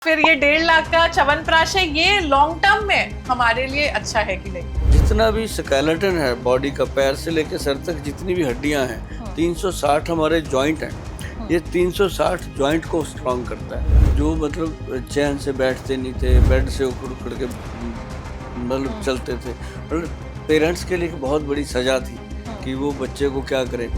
फिर ये 1.5 लाख का च्यवनप्राश है, ये लॉन्ग टर्म में हमारे लिए अच्छा है कि नहीं? जितना भी स्केलेटन है बॉडी का, पैर से लेकर सर तक जितनी भी हड्डियां हैं, 360 हमारे जॉइंट हैं। ये 360 जॉइंट को स्ट्रॉन्ग करता है। जो मतलब चैन से बैठते नहीं थे, बेड से उखड़ उखड़ के मतलब चलते थे, मतलब पेरेंट्स के लिए एक बहुत बड़ी सजा थी कि वो बच्चे को क्या करे।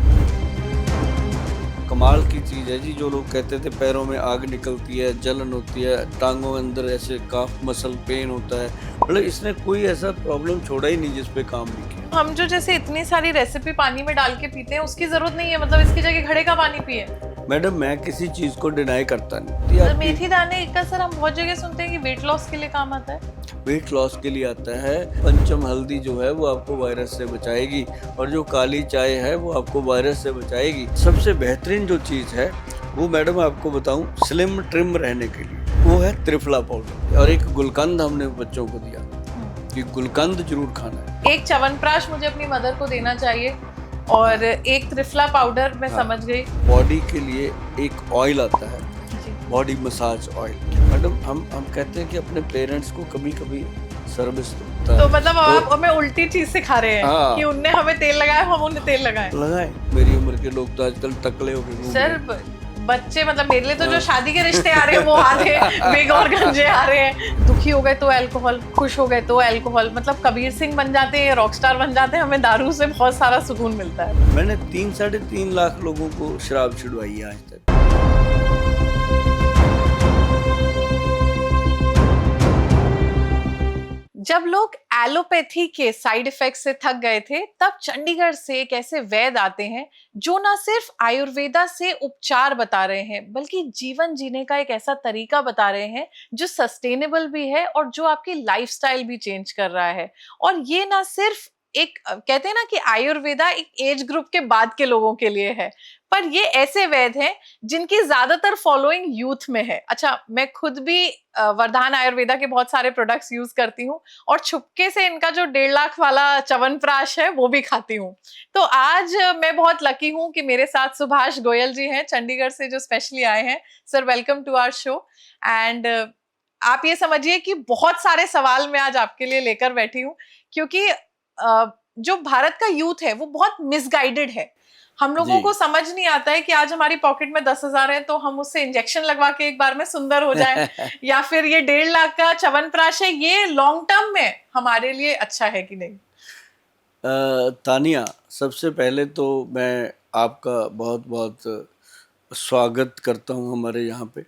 कमाल की चीज़ है जी। जो लोग कहते थे पैरों में आग निकलती है, जलन होती है, टांगों के अंदर ऐसे काफ मसल पेन होता है, मतलब इसने कोई ऐसा प्रॉब्लम छोड़ा ही नहीं जिस पे काम नहीं किया। हम जो जैसे इतनी सारी रेसिपी पानी में डाल के पीते हैं, उसकी जरूरत नहीं है, मतलब इसकी जगह घड़े का पानी पिए। मैडम मैं किसी चीज़ को डिनाई करता नहीं। तो मेथी दाने का सर हम बहुत जगह सुनते हैं कि वेट लॉस के लिए काम आता है। वेट लॉस के लिए आता है। पंचम हल्दी जो है वो आपको वायरस से बचाएगी, और जो काली चाय है वो आपको वायरस से बचाएगी। सबसे बेहतरीन जो चीज़ है वो मैडम आपको बताऊं, स्लिम ट्रिम रहने के लिए, वो है त्रिफला पाउडर। और एक गुलकंद हमने बच्चों को दिया कि गुलकंद जरूर खाना है। एक च्यवनप्राश मुझे अपनी मदर को देना चाहिए, और एक त्रिफला पाउडर मैं समझ गई। बॉडी के लिए एक ऑयल आता है, बॉडी मसाज ऑयल। मैडम हम कहते हैं कि अपने पेरेंट्स को कभी कभी सर्विस तो मतलब आप हमें उल्टी चीज सिखा रहे हैं। हाँ। कि उनने हमें तेल लगाया, हम उन्हें तेल लगाए। मेरी उम्र के लोग तो आजकल टकले हो गए सर बच्चे, मतलब मेरे लिए तो जो शादी के रिश्ते आ रहे हैं वो आ रहे हैं, बिग और गंजे आ रहे हैं। दुखी हो गए तो अल्कोहल, खुश हो गए तो अल्कोहल, मतलब कबीर सिंह बन जाते हैं, रॉकस्टार बन जाते हैं। हमें दारू से बहुत सारा सुकून मिलता है। मैंने 3-3.5 लाख लोगों को शराब छुड़वाई है आज तक। जब लोग एलोपैथी के साइड इफेक्ट से थक गए थे, तब चंडीगढ़ से एक ऐसे वैद्य आते हैं जो ना सिर्फ आयुर्वेदा से उपचार बता रहे हैं, बल्कि जीवन जीने का एक ऐसा तरीका बता रहे हैं जो सस्टेनेबल भी है और जो आपकी लाइफस्टाइल भी चेंज कर रहा है। और ये ना सिर्फ एक कहते हैं ना कि आयुर्वेदा एक एज ग्रुप के बाद के लोगों के लिए है, पर ये ऐसे वैद्य हैं जिनकी ज्यादातर फॉलोइंग यूथ में है। अच्छा, मैं खुद भी वरदान आयुर्वेदा के बहुत सारे प्रोडक्ट्स यूज करती हूँ, और छुपके से इनका जो 1.5 लाख वाला च्यवनप्राश है वो भी खाती हूँ। तो आज मैं बहुत लकी हूँ कि मेरे साथ सुभाष गोयल जी हैं, चंडीगढ़ से, जो स्पेशली आए हैं। Sir welcome to our show. And आप ये समझिए कि बहुत सारे सवाल मैं आज आपके लिए लेकर बैठी हूँ, क्योंकि जो भारत का यूथ है वो बहुत मिसगाइडेड है। हम लोगों को समझ नहीं आता है कि आज हमारी पॉकेट में 10,000 है तो हम उससे इंजेक्शन लगवा के एक बार में सुंदर हो जाएं, या फिर ये 1.5 लाख का च्यवनप्राश है, ये लॉन्ग टर्म में हमारे लिए अच्छा है कि नहीं? तानिया, सबसे पहले तो मैं आपका बहुत बहुत स्वागत करता हूं हमारे यहाँ पे।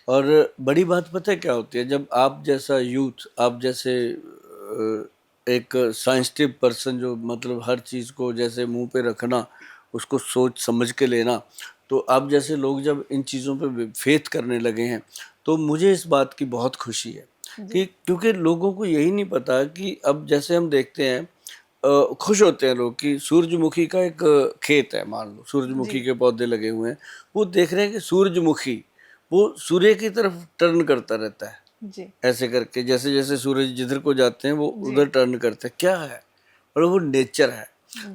और बड़ी बात पता है क्या होती है, जब आप जैसा यूथ, आप जैसे एक साइंटिफिक पर्सन, जो मतलब हर चीज़ को जैसे मुंह पे रखना, उसको सोच समझ के लेना, तो आप जैसे लोग जब इन चीज़ों पे फेथ करने लगे हैं, तो मुझे इस बात की बहुत खुशी है कि, क्योंकि लोगों को यही नहीं पता कि अब जैसे हम देखते हैं, खुश होते हैं लोग कि सूरजमुखी का एक खेत है, मान लो सूरजमुखी के पौधे लगे हुए हैं, वो देख रहे हैं कि सूरजमुखी वो सूर्य की तरफ टर्न करता रहता है जी। ऐसे करके, जैसे जैसे सूरज जिधर को जाते हैं वो उधर टर्न करते हैं। क्या है? और वो नेचर है।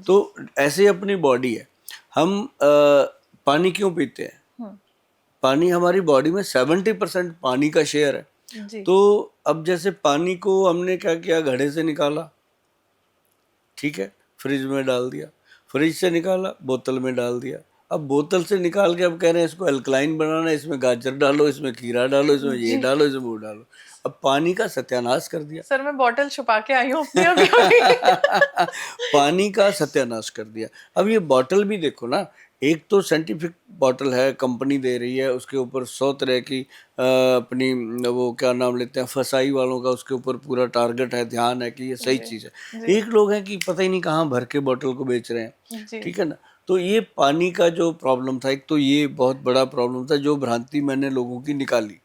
तो ऐसे ही अपनी बॉडी है। हम पानी क्यों पीते हैं? पानी, हमारी बॉडी में 70% पानी का शेयर है। तो अब जैसे पानी को हमने क्या किया, घड़े से निकाला, ठीक है, फ्रिज में डाल दिया, फ्रिज से निकाला, बोतल में डाल दिया। अब बोतल से निकाल के अब कह रहे हैं इसको अल्कलाइन बनाना है, इसमें गाजर डालो, इसमें खीरा डालो, इसमें ये डालो, इसमें वो डालो। अब पानी का सत्यानाश कर दिया। सर मैं बॉटल छुपा के आई हूँ अपनी अभी। पानी का सत्यानाश कर दिया। अब ये बॉटल भी देखो ना, एक तो साइंटिफिक बॉटल है, कंपनी दे रही है, उसके ऊपर 100 तरह की अपनी वो क्या नाम लेते हैं, फसाई वालों का उसके ऊपर पूरा टारगेट है, ध्यान है कि ये सही चीज़ है। एक लोग हैं कि पता ही नहीं कहाँ भर के बॉटल को बेच रहे हैं, ठीक है ना। तो ये पानी का जो प्रॉब्लम था, एक तो ये बहुत बड़ा प्रॉब्लम था, जो भ्रांति मैंने लोगों की निकाली।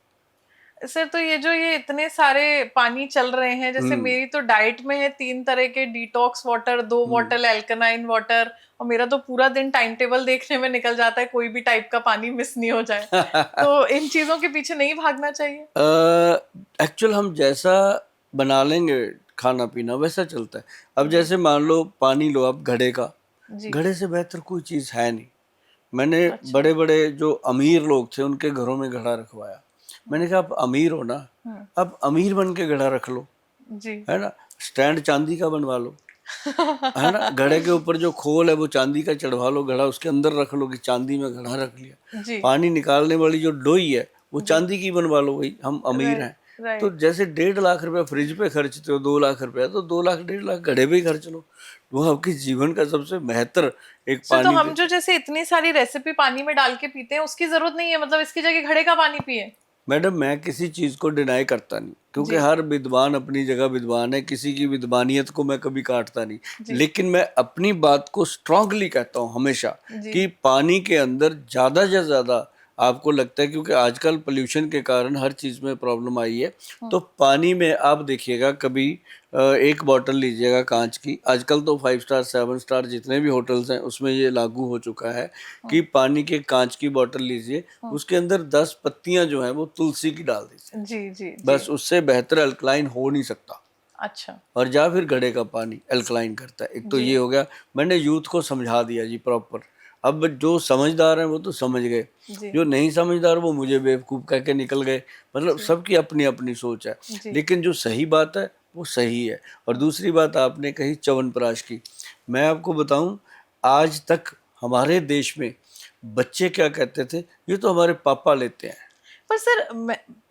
सर तो ये इतने सारे पानी चल रहे हैं, जैसे मेरी तो डाइट में है 3 तरह के detox water, 2 bottle alkaline water, और मेरा तो पूरा दिन टाइम टेबल देखने में निकल जाता है, कोई भी टाइप का पानी मिस नहीं हो जाए। तो इन चीजों के पीछे नहीं भागना चाहिए। एक्चुअल हम जैसा बना लेंगे खाना पीना वैसा चलता है। अब जैसे मान लो पानी लो आप घड़े का, घड़े से बेहतर कोई चीज़ है नहीं। मैंने बड़े बड़े जो अमीर लोग थे उनके घरों में घड़ा रखवाया, मैंने कहा आप अमीर हो ना, आप अमीर बन के घड़ा रख लो, जी। है ना, स्टैंड चांदी का बनवा लो, है ना, घड़े के ऊपर जो खोल है वो चांदी का चढ़वा लो, घड़ा उसके अंदर रख लो कि चांदी में घड़ा रख लिया, जी। पानी निकालने वाली जो डोई है वो जी। चांदी की बनवा लो, भाई हम अमीर हैं। राइट, तो राइट। जैसे 1.5 लाख रुपया फ्रिज पे खर्चते हो, 2 लाख रुपया, तो 2 लाख 1.5 लाख घड़े पे ही खर्च लो, वो आपके जीवन का सबसे बेहतर एक सर, तो पानी हम देते जो जैसे इतनी सारी रेसिपी पानी में डाल के पीते हैं उसकी जरूरत नहीं है, मतलब इसकी जगह घड़े का पानी पिए। मैडम, मैं किसी चीज को डिनाई करता नहीं, क्योंकि जी। हर विद्वान अपनी जगह विद्वान है, किसी की विद्वानियत को मैं कभी काटता नहीं, जी। लेकिन मैं अपनी बात को स्ट्रांगली कहता हूँ हमेशा जी। कि पानी के अंदर ज्यादा से ज्यादा आपको लगता है, क्योंकि आजकल पोल्यूशन के कारण हर चीज में प्रॉब्लम आई है, तो पानी में आप देखिएगा कभी एक बॉटल लीजिएगा कांच की, आजकल तो 5 स्टार 7 स्टार जितने भी होटल्स हैं उसमें ये लागू हो चुका है कि पानी के कांच की बॉटल लीजिए, उसके अंदर 10 पत्तियां जो हैं वो तुलसी की डाल दीजिए, जी। जी। जी। बस उससे बेहतर अल्कलाइन हो नहीं सकता। अच्छा। और या फिर घड़े का पानी अल्कलाइन करता है। एक तो जी। ये हो गया, मैंने यूथ को समझा दिया जी प्रॉपर। अब जो समझदार हैं वो तो समझ गए, जी। जो नहीं समझदार वो मुझे बेवकूफ़ कह के निकल गए। मतलब जी। सबकी अपनी अपनी सोच है, जी। लेकिन जो सही बात है वो सही है। और दूसरी बात आपने कही च्यवनप्राश की, मैं आपको बताऊं, आज तक हमारे देश में बच्चे क्या कहते थे, ये तो हमारे पापा लेते हैं। पर sir,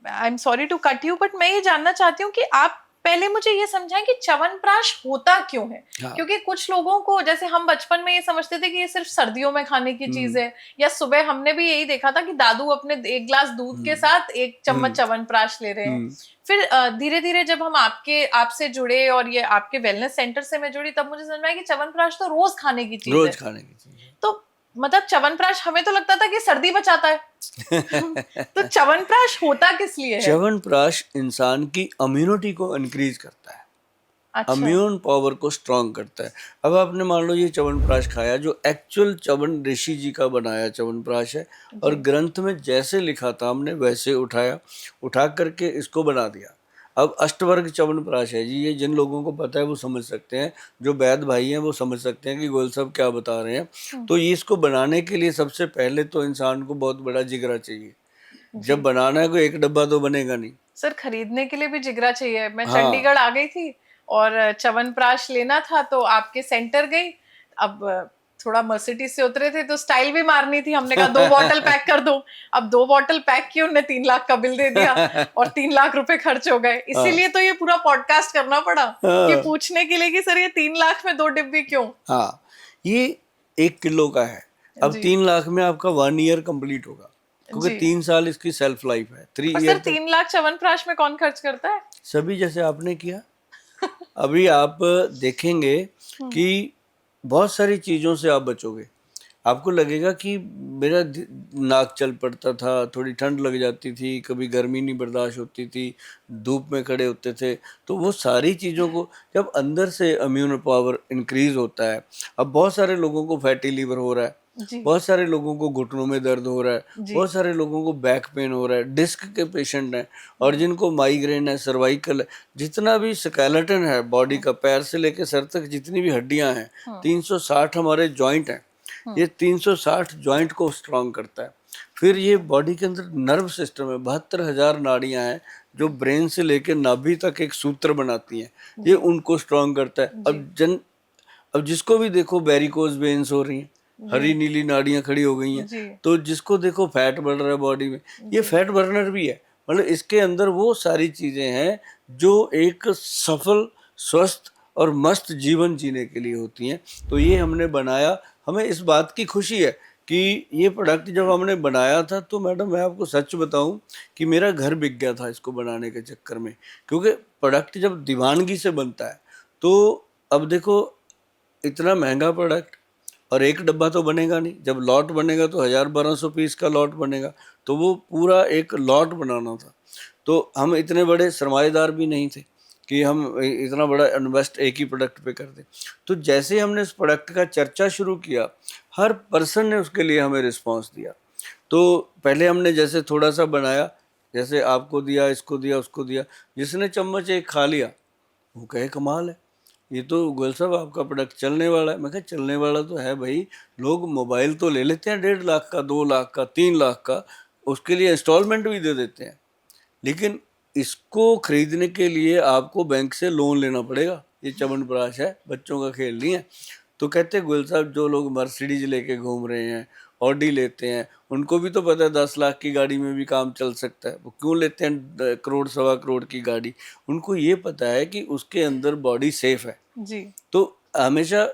I am sorry to cut you, but मैं ये जानना चाहती हूँ कि आप पहले मुझे ये समझाएं कि च्यवनप्राश होता क्यों है। हाँ। क्योंकि कुछ लोगों को, जैसे हम बचपन में ये समझते थे कि ये सिर्फ सर्दियों में खाने की चीज है, या सुबह हमने भी यही देखा था कि दादू अपने 1 गिलास दूध के साथ 1 चम्मच च्यवनप्राश ले रहे हैं। फिर धीरे धीरे जब हम आपसे जुड़े और ये आपके वेलनेस सेंटर से मैं जुड़ी, तब मुझे समझ में आया कि च्यवनप्राश तो रोज खाने की चीज है। रोज खाने की चीज है। तो मतलब च्यवनप्राश हमें तो लगता था कि सर्दी बचाता है। तो च्यवनप्राश होता किस लिए है? च्यवनप्राश इंसान की इम्यूनिटी को इंक्रीज करता है, अच्छा। इम्यून पावर को स्ट्रांग करता है। अब आपने मान लो ये च्यवनप्राश खाया, जो एक्चुअल च्यवन ऋषि जी का बनाया च्यवनप्राश है, और जी। ग्रंथ में जैसे लिखा था हमने वैसे उठाया, उठा करके इसको बना दिया। अब अष्टवर्ग च्यवनप्राश है जी, ये जिन लोगों को पता है वो समझ सकते हैं, जो वैद भाई हैं वो समझ सकते हैं कि गोयल साहब क्या बता रहे हैं। तो ये इसको बनाने के लिए सबसे पहले तो इंसान को बहुत बड़ा जिगरा चाहिए। जी। जब बनाना है कोई एक डब्बा तो बनेगा नहीं। सर, खरीदने के लिए भी जिगरा चाहिए। मैं हाँ, चंडीगढ़ आ गई थी और च्यवनप्राश लेना था, तो आपके सेंटर गई। अब थोड़ा मर्सिडीज से उतरे थे तो स्टाइल भी मारनी थी, हमने कहा 2 बॉटल पैक कर दो। अब 2 बॉटल पैक की, उन्होंने 3 लाख का बिल दे दिया और 3 लाख रुपए खर्च हो गए। हाँ, इसीलिए तो ये पूरा पॉडकास्ट करना पड़ा कि हाँ, पूछने के लिए कि सर ये 3 लाख में 2 डिब्बी क्यों? हाँ। ये 1 किलो का है। अब जी। 3 लाख में आपका 1 ईयर कंप्लीट होगा, क्योंकि जी। 3 साल इसकी सेल्फ लाइफ है, थ्री पर सर, ईयर तक। 3 लाख च्यवनप्राश में कौन खर्च करता है? सभी जैसे आपने किया। अभी आप देखेंगे कि बहुत सारी चीज़ों से आप बचोगे। आपको लगेगा कि मेरा नाक चल पड़ता था, थोड़ी ठंड लग जाती थी, कभी गर्मी नहीं बर्दाश्त होती थी, धूप में खड़े होते थे, तो वो सारी चीज़ों को जब अंदर से इम्यून पावर इंक्रीज होता है। अब बहुत सारे लोगों को फैटी लीवर हो रहा है, जी। बहुत सारे लोगों को घुटनों में दर्द हो रहा है, जी। बहुत सारे लोगों को बैक पेन हो रहा है, डिस्क के पेशेंट हैं, और जिनको माइग्रेन है, सर्वाइकल है, जितना भी स्केलेटन है बॉडी का, पैर से लेकर सर तक जितनी भी हड्डियां हैं, 360 हमारे जॉइंट हैं, ये 360 जॉइंट को स्ट्रांग करता है। फिर ये बॉडी के अंदर नर्व सिस्टम है, 72,000 नाड़ियां हैं जो ब्रेन से लेकर नाभि तक एक सूत्र बनाती हैं, ये उनको स्ट्रांग करता है। अब जिसको भी देखो वेरिकोज वेन्स हो रही हैं, हरी नीली नाड़ियां खड़ी हो गई हैं, जी। तो जिसको देखो फैट बढ़ रहा है बॉडी में, ये फैट बर्नर भी है। मतलब इसके अंदर वो सारी चीजें हैं जो एक सफल, स्वस्थ और मस्त जीवन जीने के लिए होती हैं। तो ये हमने बनाया, हमें इस बात की खुशी है कि ये प्रोडक्ट जब हमने बनाया था, तो मैडम मैं आपको सच बताऊं कि मेरा घर बिक गया था इसको बनाने के चक्कर में, क्योंकि प्रोडक्ट जब दीवानगी से बनता है तो अब देखो इतना महंगा प्रोडक्ट, और एक डब्बा तो बनेगा नहीं, जब लॉट बनेगा तो 1,000-1,200 पीस का लॉट बनेगा, तो वो पूरा एक लॉट बनाना था। तो हम इतने बड़े सरमाएदार भी नहीं थे कि हम इतना बड़ा इन्वेस्ट एक ही प्रोडक्ट पे कर दें। तो जैसे हमने इस प्रोडक्ट का चर्चा शुरू किया, हर पर्सन ने उसके लिए हमें रिस्पांस दिया। तो पहले हमने जैसे थोड़ा सा बनाया, जैसे आपको दिया, इसको दिया, उसको दिया, जिसने चम्मच एक खा लिया वो कहे कमाल है, ये तो गोयल साहब आपका प्रोडक्ट चलने वाला है। मैं कहा चलने वाला तो है भाई, लोग मोबाइल तो ले लेते हैं 1.5 लाख का, 2 लाख का, 3 लाख का, उसके लिए इंस्टॉलमेंट भी दे देते हैं। लेकिन इसको खरीदने के लिए आपको बैंक से लोन लेना पड़ेगा। ये च्यवनप्राश है, बच्चों का खेल नहीं है। तो कहते गोयल साहब, जो लोग मर्सिडीज लेके घूम रहे हैं, ऑडी लेते हैं, उनको भी तो पता है 10 लाख की गाड़ी में भी काम चल सकता है। वो क्यों लेते हैं करोड़ सवा करोड़ की गाड़ी? उनको ये पता है कि उसके अंदर बॉडी सेफ है। जी तो हमेशा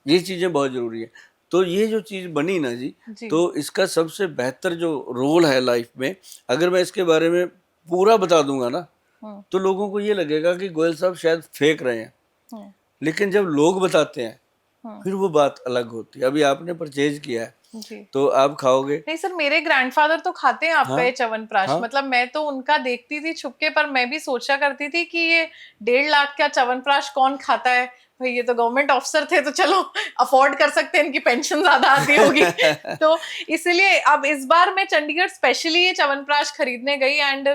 ये चीज़ें बहुत ज़रूरी है। तो ये जो चीज़ बनी ना जी, जी तो इसका सबसे बेहतर जो रोल है लाइफ में, अगर मैं इसके बारे में पूरा बता दूंगा ना, हम्म तो लोगों को ये लगेगा कि गोयल साहब शायद फेंक रहे हैं। हम्म लेकिन जब लोग बताते हैं, हम्म फिर वो बात अलग होती है। अभी आपने परचेज किया है, जी तो आप खाओगे। नहीं सर, मेरे ग्रैंडफादर तो खाते हैं आपका हाँ ये च्यवनप्राश। हाँ, मतलब मैं तो उनका देखती थी छुपके, पर मैं भी सोचा करती थी कि ये 1.5 लाख का च्यवनप्राश कौन खाता है भाई। ये तो गवर्नमेंट ऑफिसर थे तो चलो अफोर्ड कर सकते हैं, इनकी पेंशन ज्यादा आती होगी। तो इसलिए अब इस बार मैं चंडीगढ़ स्पेशली ये च्यवनप्राश खरीदने गई, एंड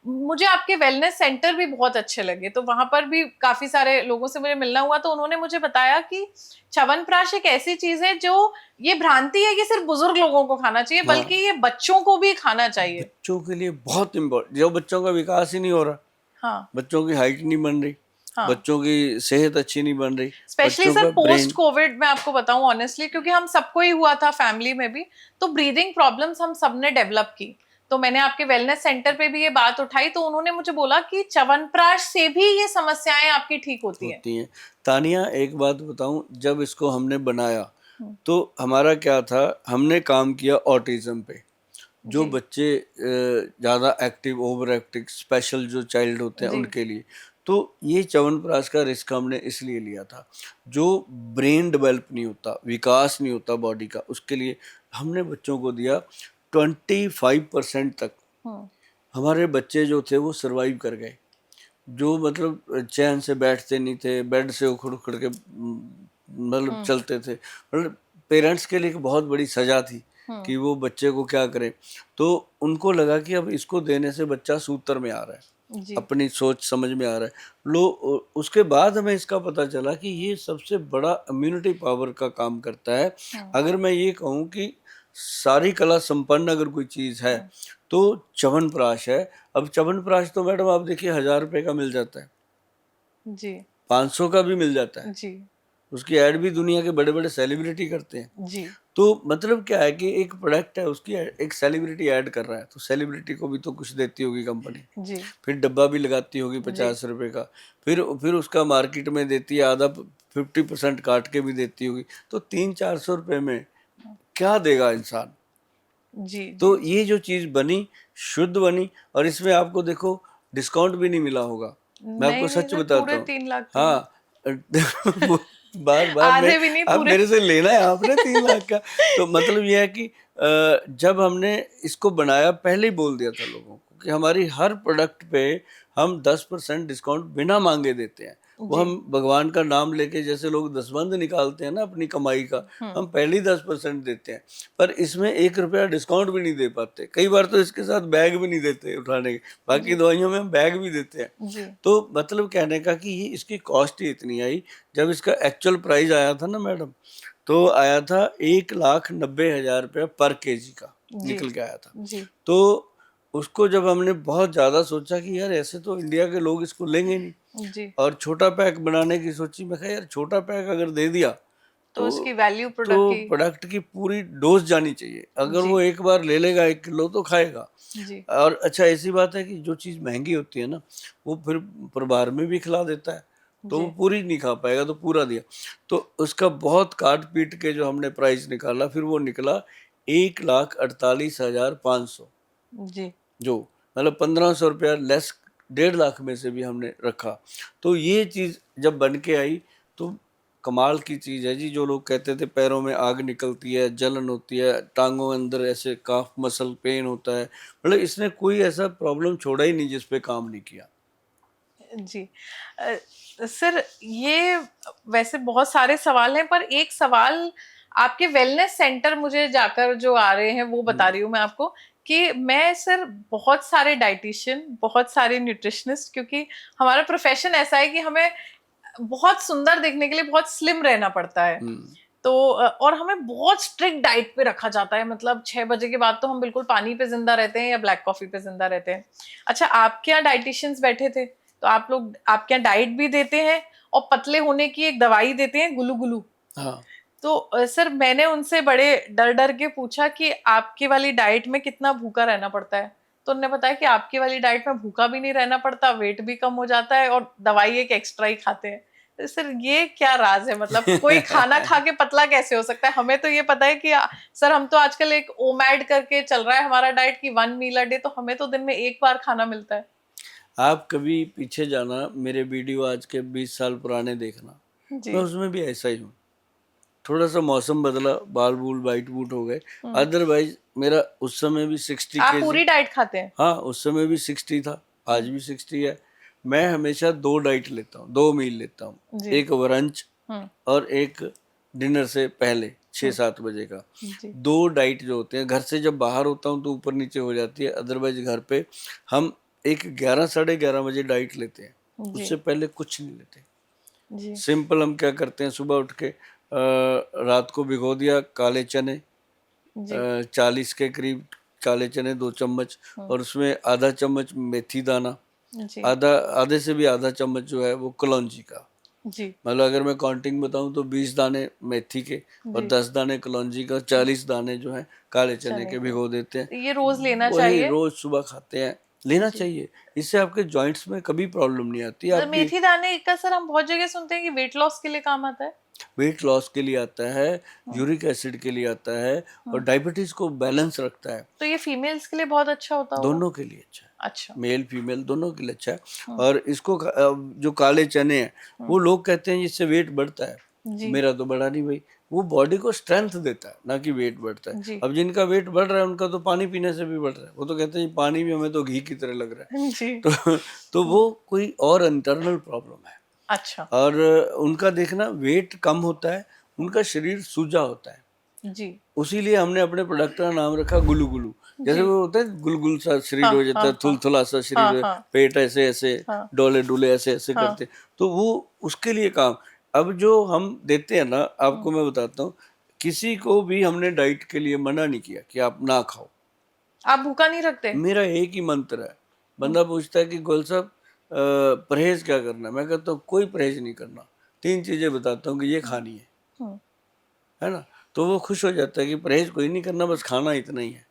मुझे आपके वेलनेस सेंटर भी बहुत अच्छे लगे। तो वहां पर भी काफी सारे लोगों से मुझे मिलना हुआ, तो उन्होंने मुझे बताया कि च्यवनप्राश एक ऐसी चीज है जो, ये भ्रांति है कि सिर्फ बुजुर्ग लोगों को खाना चाहिए, हाँ, बल्कि ये बच्चों को भी खाना चाहिए। बच्चों के लिए बहुत इम्पोर्टेंट। जो बच्चों का विकास ही नहीं हो रहा, हाँ बच्चों की हाइट नहीं बन रही, हाँ, बच्चों की सेहत अच्छी नहीं बन रही, स्पेशली बच्चों सर का पोस्ट ब्रेन। कोविड मैं आपको बताऊं ऑनेस्टली, क्योंकि हम सबको ही हुआ था फैमिली में भी, तो ब्रीदिंग प्रॉब्लम्स हम सबने डेवलप की। तो मैंने आपके वेलनेस सेंटर पे भी ये बात उठाई, तो उन्होंने मुझे बोला कि च्यवनप्राश से भी ये समस्याएं आपकी ठीक होती हैं। होती हैं। तानिया, एक बात बताऊं, जब इसको हमने बनाया हम्म, तो हमारा क्या था, हमने काम किया ऑटिज्म पे। जो जी बच्चे ज़्यादा एक्टिव, ओवर एक्टिव, स्पेशल जो चाइल्ड होते हैं जी उनके लिए। तो ये च्यवनप्राश का रिस्क हमने इसलिए लिया था। जो ब्रेन डेवलप नहीं होता, विकास नहीं होता बॉडी का, उसके लिए हमने बच्चों को दिया। 25% तक हम्म हमारे बच्चे जो थे वो सरवाइव कर गए। जो मतलब चैन से बैठते नहीं थे, बेड से उखड़ उखड़ के मतलब हम्म चलते थे। मतलब पेरेंट्स के लिए एक बहुत बड़ी सजा थी हम्म कि वो बच्चे को क्या करें। तो उनको लगा कि अब इसको देने से बच्चा सूत्र में आ रहा है, जी अपनी सोच समझ में आ रहा है। उसके बाद हमें इसका पता चला कि ये सबसे बड़ा इम्यूनिटी पावर का काम करता है। हम्म अगर मैं ये कहूँ कि सारी कला संपन्न अगर कोई चीज़ है हम्म, तो च्यवनप्राश है। अब च्यवनप्राश तो मैडम आप देखिए 1000 रुपये का मिल जाता है, जी 500 का भी मिल जाता है। जी उसकी ऐड भी दुनिया के बड़े बड़े सेलिब्रिटी करते हैं। जी तो मतलब क्या है कि एक प्रोडक्ट है, उसकी एक सेलिब्रिटी ऐड कर रहा है, तो सेलिब्रिटी को भी तो कुछ देती होगी कंपनी। जी फिर डब्बा भी लगाती होगी जी 50 रुपये का। फिर उसका मार्केट में देती है आधा, 50% काट के भी देती होगी। तो 300-400 रुपये में क्या देगा इंसान? जी जी तो ये जो चीज़ बनी, शुद्ध बनी, और इसमें आपको देखो डिस्काउंट भी नहीं मिला होगा। मैं आपको नहीं नहीं सच सर, बताता पूरे हूँ। 3 लाख के हैं। हाँ, वो बार बार मैं, आधे भी नहीं, आप पूरे। मेरे से लेना है आपने 3 लाख का। तो मतलब ये है कि जब हमने इसको बनाया, पहले ही बोल दिया था लोगों को कि हमारी हर प्रोडक्ट पे हम 10% डिस्काउंट बिना मांगे देते हैं। वो जी हम भगवान का नाम लेके, जैसे लोग दसबंध निकालते हैं ना अपनी कमाई का, हम पहले ही 10% देते हैं। पर इसमें 1 रुपया डिस्काउंट भी नहीं दे पाते। कई बार तो इसके साथ बैग भी नहीं देते उठाने के। बाकी जी दवाइयों में हम बैग भी देते हैं। जी तो मतलब कहने का कि ये इसकी कॉस्ट ही इतनी आई। जब इसका एक्चुअल प्राइस आया था ना मैडम, तो आया था 1,90,000 रुपया पर केजी का जी निकल के आया था। जी तो उसको जब हमने बहुत ज़्यादा सोचा कि यार ऐसे तो इंडिया के लोग इसको लेंगे नहीं, जी, और छोटा पैक बनाने की सोची। मैं कहा यार छोटा पैक अगर दे दिया तो तो उसकी वैल्यू तो प्रोडक्ट की। प्रोडक्ट की पूरी डोज जानी चाहिए। अगर जी वो एक बार ले लेगा 1 किलो तो खाएगा। जी और अच्छा, ऐसी बात है कि जो चीज़ महंगी होती है ना, वो फिर परिवार में भी खिला देता है, तो वो जी पूरी नहीं खा पाएगा, तो पूरा दिया। तो उसका बहुत काट पीट के जो हमने प्राइस निकाला, फिर वो निकला 1,48,500। जी जो मतलब 1500 रुपया लेस, 1.5 लाख में से भी हमने रखा। तो ये चीज़ जब बन के आई तो कमाल की चीज़ है जी। जो लोग कहते थे पैरों में आग निकलती है, जलन होती है, टांगों के अंदर ऐसे काफ मसल पेन होता है, मतलब इसने कोई ऐसा प्रॉब्लम छोड़ा ही नहीं जिस पे काम नहीं किया। जी सर, ये वैसे बहुत सारे सवाल हैं, पर एक सवाल आपके वेलनेस सेंटर मुझे जाकर जो आ रहे हैं वो बता रही हूँ मैं आपको, कि मैं सर बहुत सारे डाइटिशियन, बहुत सारे न्यूट्रिशनिस्ट, क्योंकि हमारा प्रोफेशन ऐसा है कि हमें बहुत सुंदर दिखने के लिए बहुत स्लिम रहना पड़ता है। हम्म तो और हमें बहुत स्ट्रिक्ट डाइट पे रखा जाता है, मतलब 6 बजे के बाद तो हम बिल्कुल पानी पे जिंदा रहते हैं या ब्लैक कॉफी पे जिंदा रहते हैं। अच्छा, आपके यहाँ डाइटिशियंस बैठे थे तो आप लोग आपके यहाँ डाइट भी देते हैं और पतले होने की एक दवाई देते हैं, गुलू गुलू। हाँ। तो सर मैंने उनसे बड़े डर डर के पूछा कि आपकी वाली डाइट में कितना भूखा रहना पड़ता है, तो उन्होंने बताया कि आपकी वाली डाइट में भूखा भी नहीं रहना पड़ता, वेट भी कम हो जाता है और दवाई एक एक्स्ट्रा ही खाते हैं। तो सर ये क्या राज है, मतलब कोई खाना खा के पतला कैसे हो सकता है? हमें तो ये पता है कि सर हम तो आजकल एक ओमैड करके चल रहा है हमारा डाइट की 1 मील अ डे, तो हमें तो दिन में एक बार खाना मिलता है। आप कभी पीछे जाना, मेरे वीडियो आज के 20 साल पुराने देखना, जी। मैं उसमें भी ऐसा ही हूँ। थोड़ा सा मौसम बदला, बाल बूल वाइट बूट हो गए, अदरवाइज मेरा उस समय भी 60 आप केजी। पूरी डाइट खाते हैं? हाँ, उस समय भी 60 था, आज भी 60 है। मैं हमेशा 2 डाइट लेता हूँ, 2 मील लेता हूँ, जी। एक ब्रंच और एक डिनर से पहले 6-7 बजे का। जी। 2 डाइट जो होते हैं, घर से जब बाहर होता हूँ तो ऊपर नीचे हो जाती है, अदरवाइज घर पे हम एक 11 साढ़े 11 बजे डाइट लेते हैं, जी। उससे पहले कुछ नहीं लेते। जी। सिंपल हम क्या करते हैं, सुबह उठ के रात को भिगो दिया काले चने, जी। 40 के करीब काले चने 2 चम्मच, और उसमें आधा चम्मच मेथी दाना, जी। आधे से भी आधा चम्मच जो है वो कलौंजी का। जी। मतलब अगर मैं काउंटिंग बताऊं तो 20 दाने मेथी के और जी। 10 दाने कलौंजी का, 40 दाने जो हैं काले चने चने के के, भिगो देते हैं। तो ये रोज लेना वही चाहिए? रोज सुबह खाते हैं, लेना जी। चाहिए। इससे आपके जॉइंट्स में कभी प्रॉब्लम नहीं आती आपकी। मेथी दाने का सर हम बहुत जगह सुनते हैं कि वेट लॉस के लिए काम आता है। वेट लॉस के लिए आता है, यूरिक एसिड के लिए आता है, और डायबिटीज को बैलेंस रखता है। तो ये फीमेल्स के लिए बहुत अच्छा होता होगा? दोनों के लिए अच्छा है, अच्छा। मेल फीमेल दोनों के लिए अच्छा है। और इसको जो काले चने हैं, वो लोग कहते हैं इससे वेट बढ़ता है, जी। मेरा तो बढ़ा नहीं भाई। वो बॉडी को स्ट्रेंथ देता है, ना कि वेट बढ़ता है। जी। अब जिनका वेट बढ़ रहा है उनका तो पानी पीने से भी बढ़ रहा है, वो तो कहते हैं पानी भी हमें तो घी की तरह लग रहा है। जी। तो वो कोई और इंटरनल प्रॉब्लम है। अच्छा। और उनका देखना, वेट कम होता है, उनका शरीर सूजा होता है, जी। उसीलिए हमने अपने प्रोडक्ट का नाम रखा गुलू गुलू। जैसे जी। वो होता है गुलगुल सा शरीर हाँ हो जाता हाँ है, हाँ थुलथुला सा शरीर हाँ हो, हाँ पेट ऐसे ऐसे हाँ डोले डोले ऐसे ऐसे हाँ। करते, तो वो उसके लिए काम। अब जो हम देते हैं ना, आपको मैं बताता हूँ, किसी को भी हमने डाइट के लिए मना नहीं किया कि आप ना खाओ। आप भूखा नहीं रखते? मेरा एक ही मंत्र है। बंदा पूछता है कि गोल साहब परहेज क्या करना है, मैं कहता हूँ कोई परहेज नहीं करना, 3 चीजें बताता हूँ कि ये खानी है ना। तो वो खुश हो जाता है कि परहेज कोई नहीं करना, बस खाना इतना ही है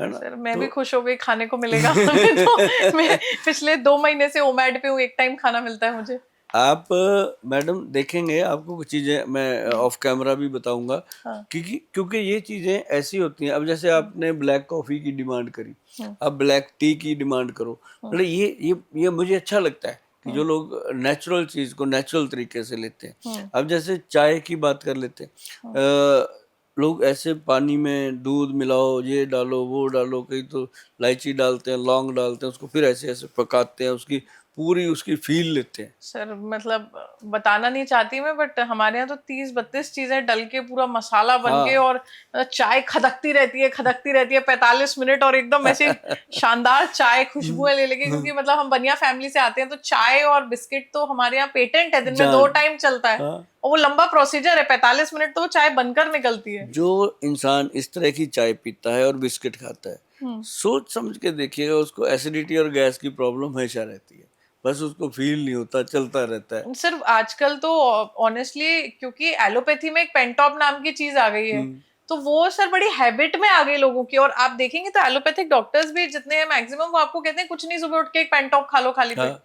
ना। सर मैं भी तो खुश हो गई, खाने को मिलेगा हमें तो मैं पिछले 2 महीने से ओमैड पे हूँ, एक टाइम खाना मिलता है मुझे। आप मैडम देखेंगे, आपको कुछ चीज़ें मैं ऑफ कैमरा भी बताऊंगा, हाँ। क्योंकि क्योंकि ये चीज़ें ऐसी होती हैं। अब जैसे आपने ब्लैक कॉफ़ी की डिमांड करी, आप ब्लैक टी की डिमांड करो, मतलब ये मुझे अच्छा लगता है कि जो लोग नेचुरल चीज़ को नेचुरल तरीके से लेते हैं। अब जैसे चाय की बात कर लेते हैं, लोग ऐसे पानी में दूध मिलाओ, ये डालो वो डालो, कहीं तो इलायची डालते हैं, लौंग डालते हैं, उसको फिर ऐसे ऐसे पकाते हैं, उसकी पूरी उसकी फील लेते हैं। सर मतलब बताना नहीं चाहती मैं, बट हमारे यहाँ तो 30-32 चीजें डल के पूरा मसाला बन के, हाँ। और चाय खदकती रहती है 45 मिनट, और एकदम ऐसे शानदार चाय खुशबुएं ले लेके, क्योंकि मतलब हम बनिया फैमिली से आते हैं, तो चाय और बिस्किट तो हमारे यहाँ पेटेंट है, दिन में 2 जान। टाइम चलता है। हाँ। और वो लंबा प्रोसीजर है, 45 मिनट तो वो चाय बनकर निकलती है। जो इंसान इस तरह की चाय पीता है और बिस्किट खाता है, सोच समझ के देखिएगा, उसको एसिडिटी और गैस की प्रॉब्लम हमेशा रहती है, बस उसको फील नहीं होता, चलता रहता है। सिर्फ आजकल तो ऑनेस्टली, क्योंकि एलोपैथी में एक पेंटॉप नाम की चीज आ गई है, तो वो सर बड़ी हैबिट में आ गई लोगों की। और आप देखेंगे तो एलोपैथिक डॉक्टर्स भी जितने हैं मैक्सिमम, वो आपको कहते हैं कुछ नहीं, सुबह उठ के एक पेंटॉप खा लो खाली पेट। हाँ।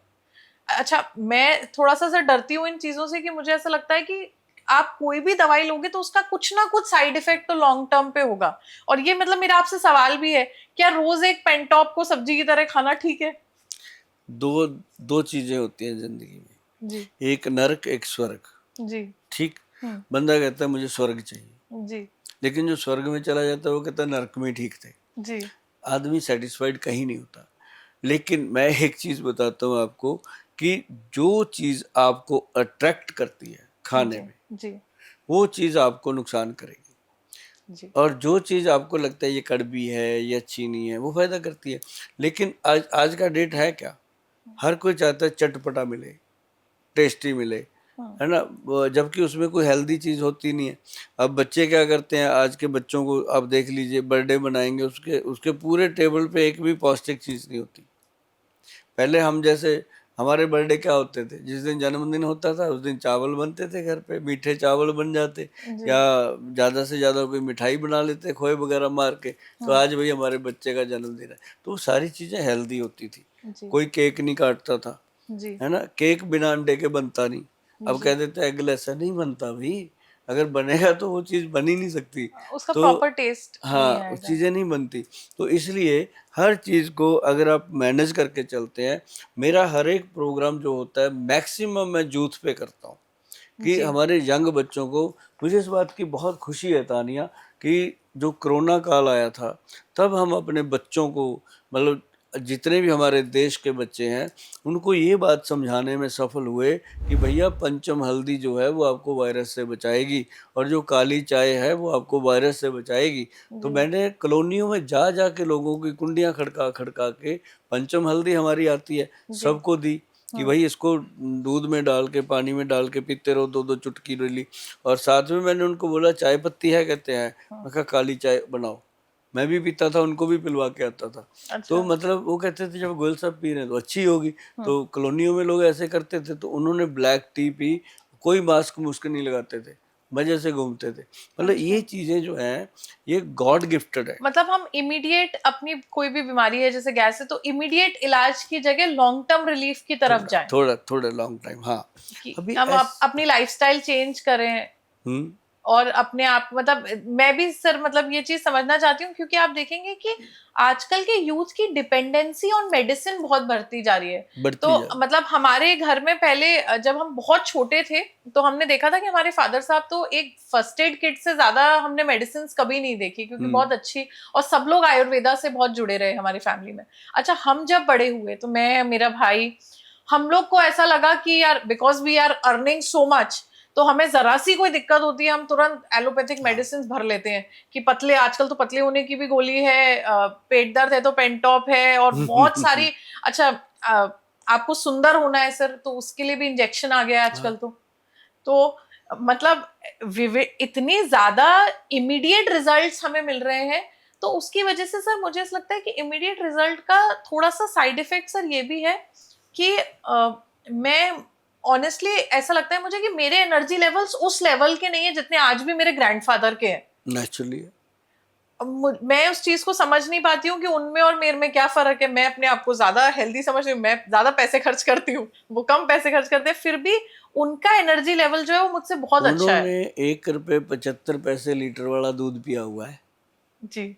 अच्छा, मैं थोड़ा सा सर डरती हूँ इन चीजों से, कि मुझे ऐसा लगता है कि आप कोई भी दवाई लोगे तो उसका कुछ ना कुछ साइड इफेक्ट तो लॉन्ग टर्म पे होगा। और ये मतलब मेरा आपसे सवाल भी है, क्या रोज एक पेंटॉप को सब्जी की तरह खाना ठीक है? दो दो चीजें होती हैं जिंदगी में, जी। एक नरक एक स्वर्ग। जी। ठीक। बंदा कहता है मुझे स्वर्ग चाहिए, जी। लेकिन जो स्वर्ग में चला जाता है वो कहता है नरक में ठीक थे। जी। आदमी सेटिस्फाइड कहीं नहीं होता। लेकिन मैं एक चीज बताता हूँ आपको, कि जो चीज आपको अट्रैक्ट करती है खाने जी। में, जी। वो चीज आपको नुकसान करेगी। जी। और जो चीज आपको लगता है ये कड़वी है, ये अच्छी नहीं है, वो फायदा करती है। लेकिन आज आज का डेट है क्या, हर कोई चाहता है चटपटा मिले, टेस्टी मिले, है ना, जबकि उसमें कोई हेल्दी चीज होती नहीं है। अब बच्चे क्या करते हैं, आज के बच्चों को आप देख लीजिए, बर्थडे बनाएंगे, उसके उसके पूरे टेबल पे एक भी पौष्टिक चीज नहीं होती। पहले हम जैसे, हमारे बर्थडे क्या होते थे, जिस दिन जन्मदिन होता था उस दिन चावल बनते थे घर पे, मीठे चावल बन जाते, या ज्यादा से ज्यादा कोई मिठाई बना लेते खोए वगैरह मार के। तो आज भाई हमारे बच्चे का जन्मदिन है, तो वो सारी चीजें हेल्दी होती थी। कोई केक नहीं काटता था, है ना, केक बिना अंडे के बनता नहीं। अब कह देते एगलेस है, नहीं बनता भाई, अगर बनेगा तो वो चीज बन ही नहीं सकती। उसका तो प्रॉपर टेस्ट नहीं हाँ, आएगा। चीजें नहीं बनती। तो इसलिए हर चीज को अगर आप मैनेज करके चलते हैं, मेरा हर एक प्रोग्राम जो होता है मैक्सिमम मैं यूथ पे करता हूँ, कि हमारे यंग बच्चों को। मुझे इस बात की बहुत खुशी है तानिया, कि जो कोरोना काल आया था तब हम अपने बच्चों को, मतलब जितने भी हमारे देश के बच्चे हैं, उनको ये बात समझाने में सफल हुए कि भैया पंचम हल्दी जो है वो आपको वायरस से बचाएगी, और जो काली चाय है वो आपको वायरस से बचाएगी। तो मैंने कॉलोनियों में जा जा के लोगों की कुंडियां खड़का खड़का के पंचम हल्दी हमारी आती है सबको दी, कि भाई इसको दूध में डाल के, पानी में डाल के पीते रहो, 2-2 चुटकी डेली। और साथ में मैंने उनको बोला चाय पत्ती है, कहते हैं, मैं कहा काली चाय बनाओ। मैं भी पीता था, उनको भी पिलवा के आता था। तो मतलब वो कहते थे जब गोयल साहब पी रहे हैं तो अच्छी होगी। तो कॉलोनियों में लोग ऐसे करते थे, तो उन्होंने ब्लैक टी पी, कोई मास्क मुस्क नहीं लगाते थे, मजे से घूमते थे। मतलब ये चीजें जो हैं ये गॉड गिफ्टेड है। मतलब हम इमीडिएट अपनी कोई भी बीमारी है जैसे गैस है, तो इमीडिएट इलाज की जगह लॉन्ग टर्म रिलीफ की तरफ जाएं, थोड़ा थोड़ा लॉन्ग टाइम। हाँ, कि अभी हम अपनी लाइफस्टाइल चेंज करें हम्म और अपने आप, मतलब मैं भी सर मतलब ये चीज समझना चाहती हूँ, क्योंकि आप देखेंगे कि आजकल के यूथ की डिपेंडेंसी ऑन मेडिसिन बहुत बढ़ती जा रही है। बढ़ती तो जा रही। मतलब हमारे घर में पहले जब हम बहुत छोटे थे तो हमने देखा था कि हमारे फादर साहब तो एक फर्स्ट एड किट से ज्यादा हमने मेडिसिन कभी नहीं देखी, क्योंकि बहुत अच्छी, और सब लोग आयुर्वेदा से बहुत जुड़े रहे हमारी फैमिली में। अच्छा, हम जब बड़े हुए तो मैं, मेरा भाई, हम लोग को ऐसा लगा कि यार because we are earning so much, तो हमें जरा सी कोई दिक्कत होती है हम तुरंत एलोपैथिक मेडिसिन भर लेते हैं कि पतले, आजकल तो पतले होने की भी गोली है, पेट दर्द है तो पेंटॉप है, और बहुत सारी। अच्छा, आपको सुंदर होना है सर तो उसके लिए भी इंजेक्शन आ गया है आजकल। तो मतलब इतनी ज्यादा इमीडिएट रिजल्ट्स हमें मिल रहे हैं, तो उसकी वजह से सर मुझे ऐसा लगता है कि इमीडिएट रिजल्ट का थोड़ा सा साइड इफेक्ट सर ये भी है कि मैं ऑनेस्टली ऐसा लगता है मुझे कि मेरे एनर्जी लेवल्स उस लेवल के नहीं है जितने आज भी मेरे ग्रैंडफादर के हैं। नेचुरली। मैं उस चीज को समझ नहीं पाती हूँ कि उनमें और मेरे में क्या फर्क है। मैं अपने आप को ज्यादा हेल्दी समझती हूँ, मैं ज्यादा पैसे खर्च करती हूँ, वो कम पैसे खर्च करते हैं, फिर भी उनका एनर्जी लेवल जो है वो मुझसे बहुत अच्छा है। उन्होंने 1 रुपए 75 पैसे लीटर वाला दूध पिया हुआ है जी।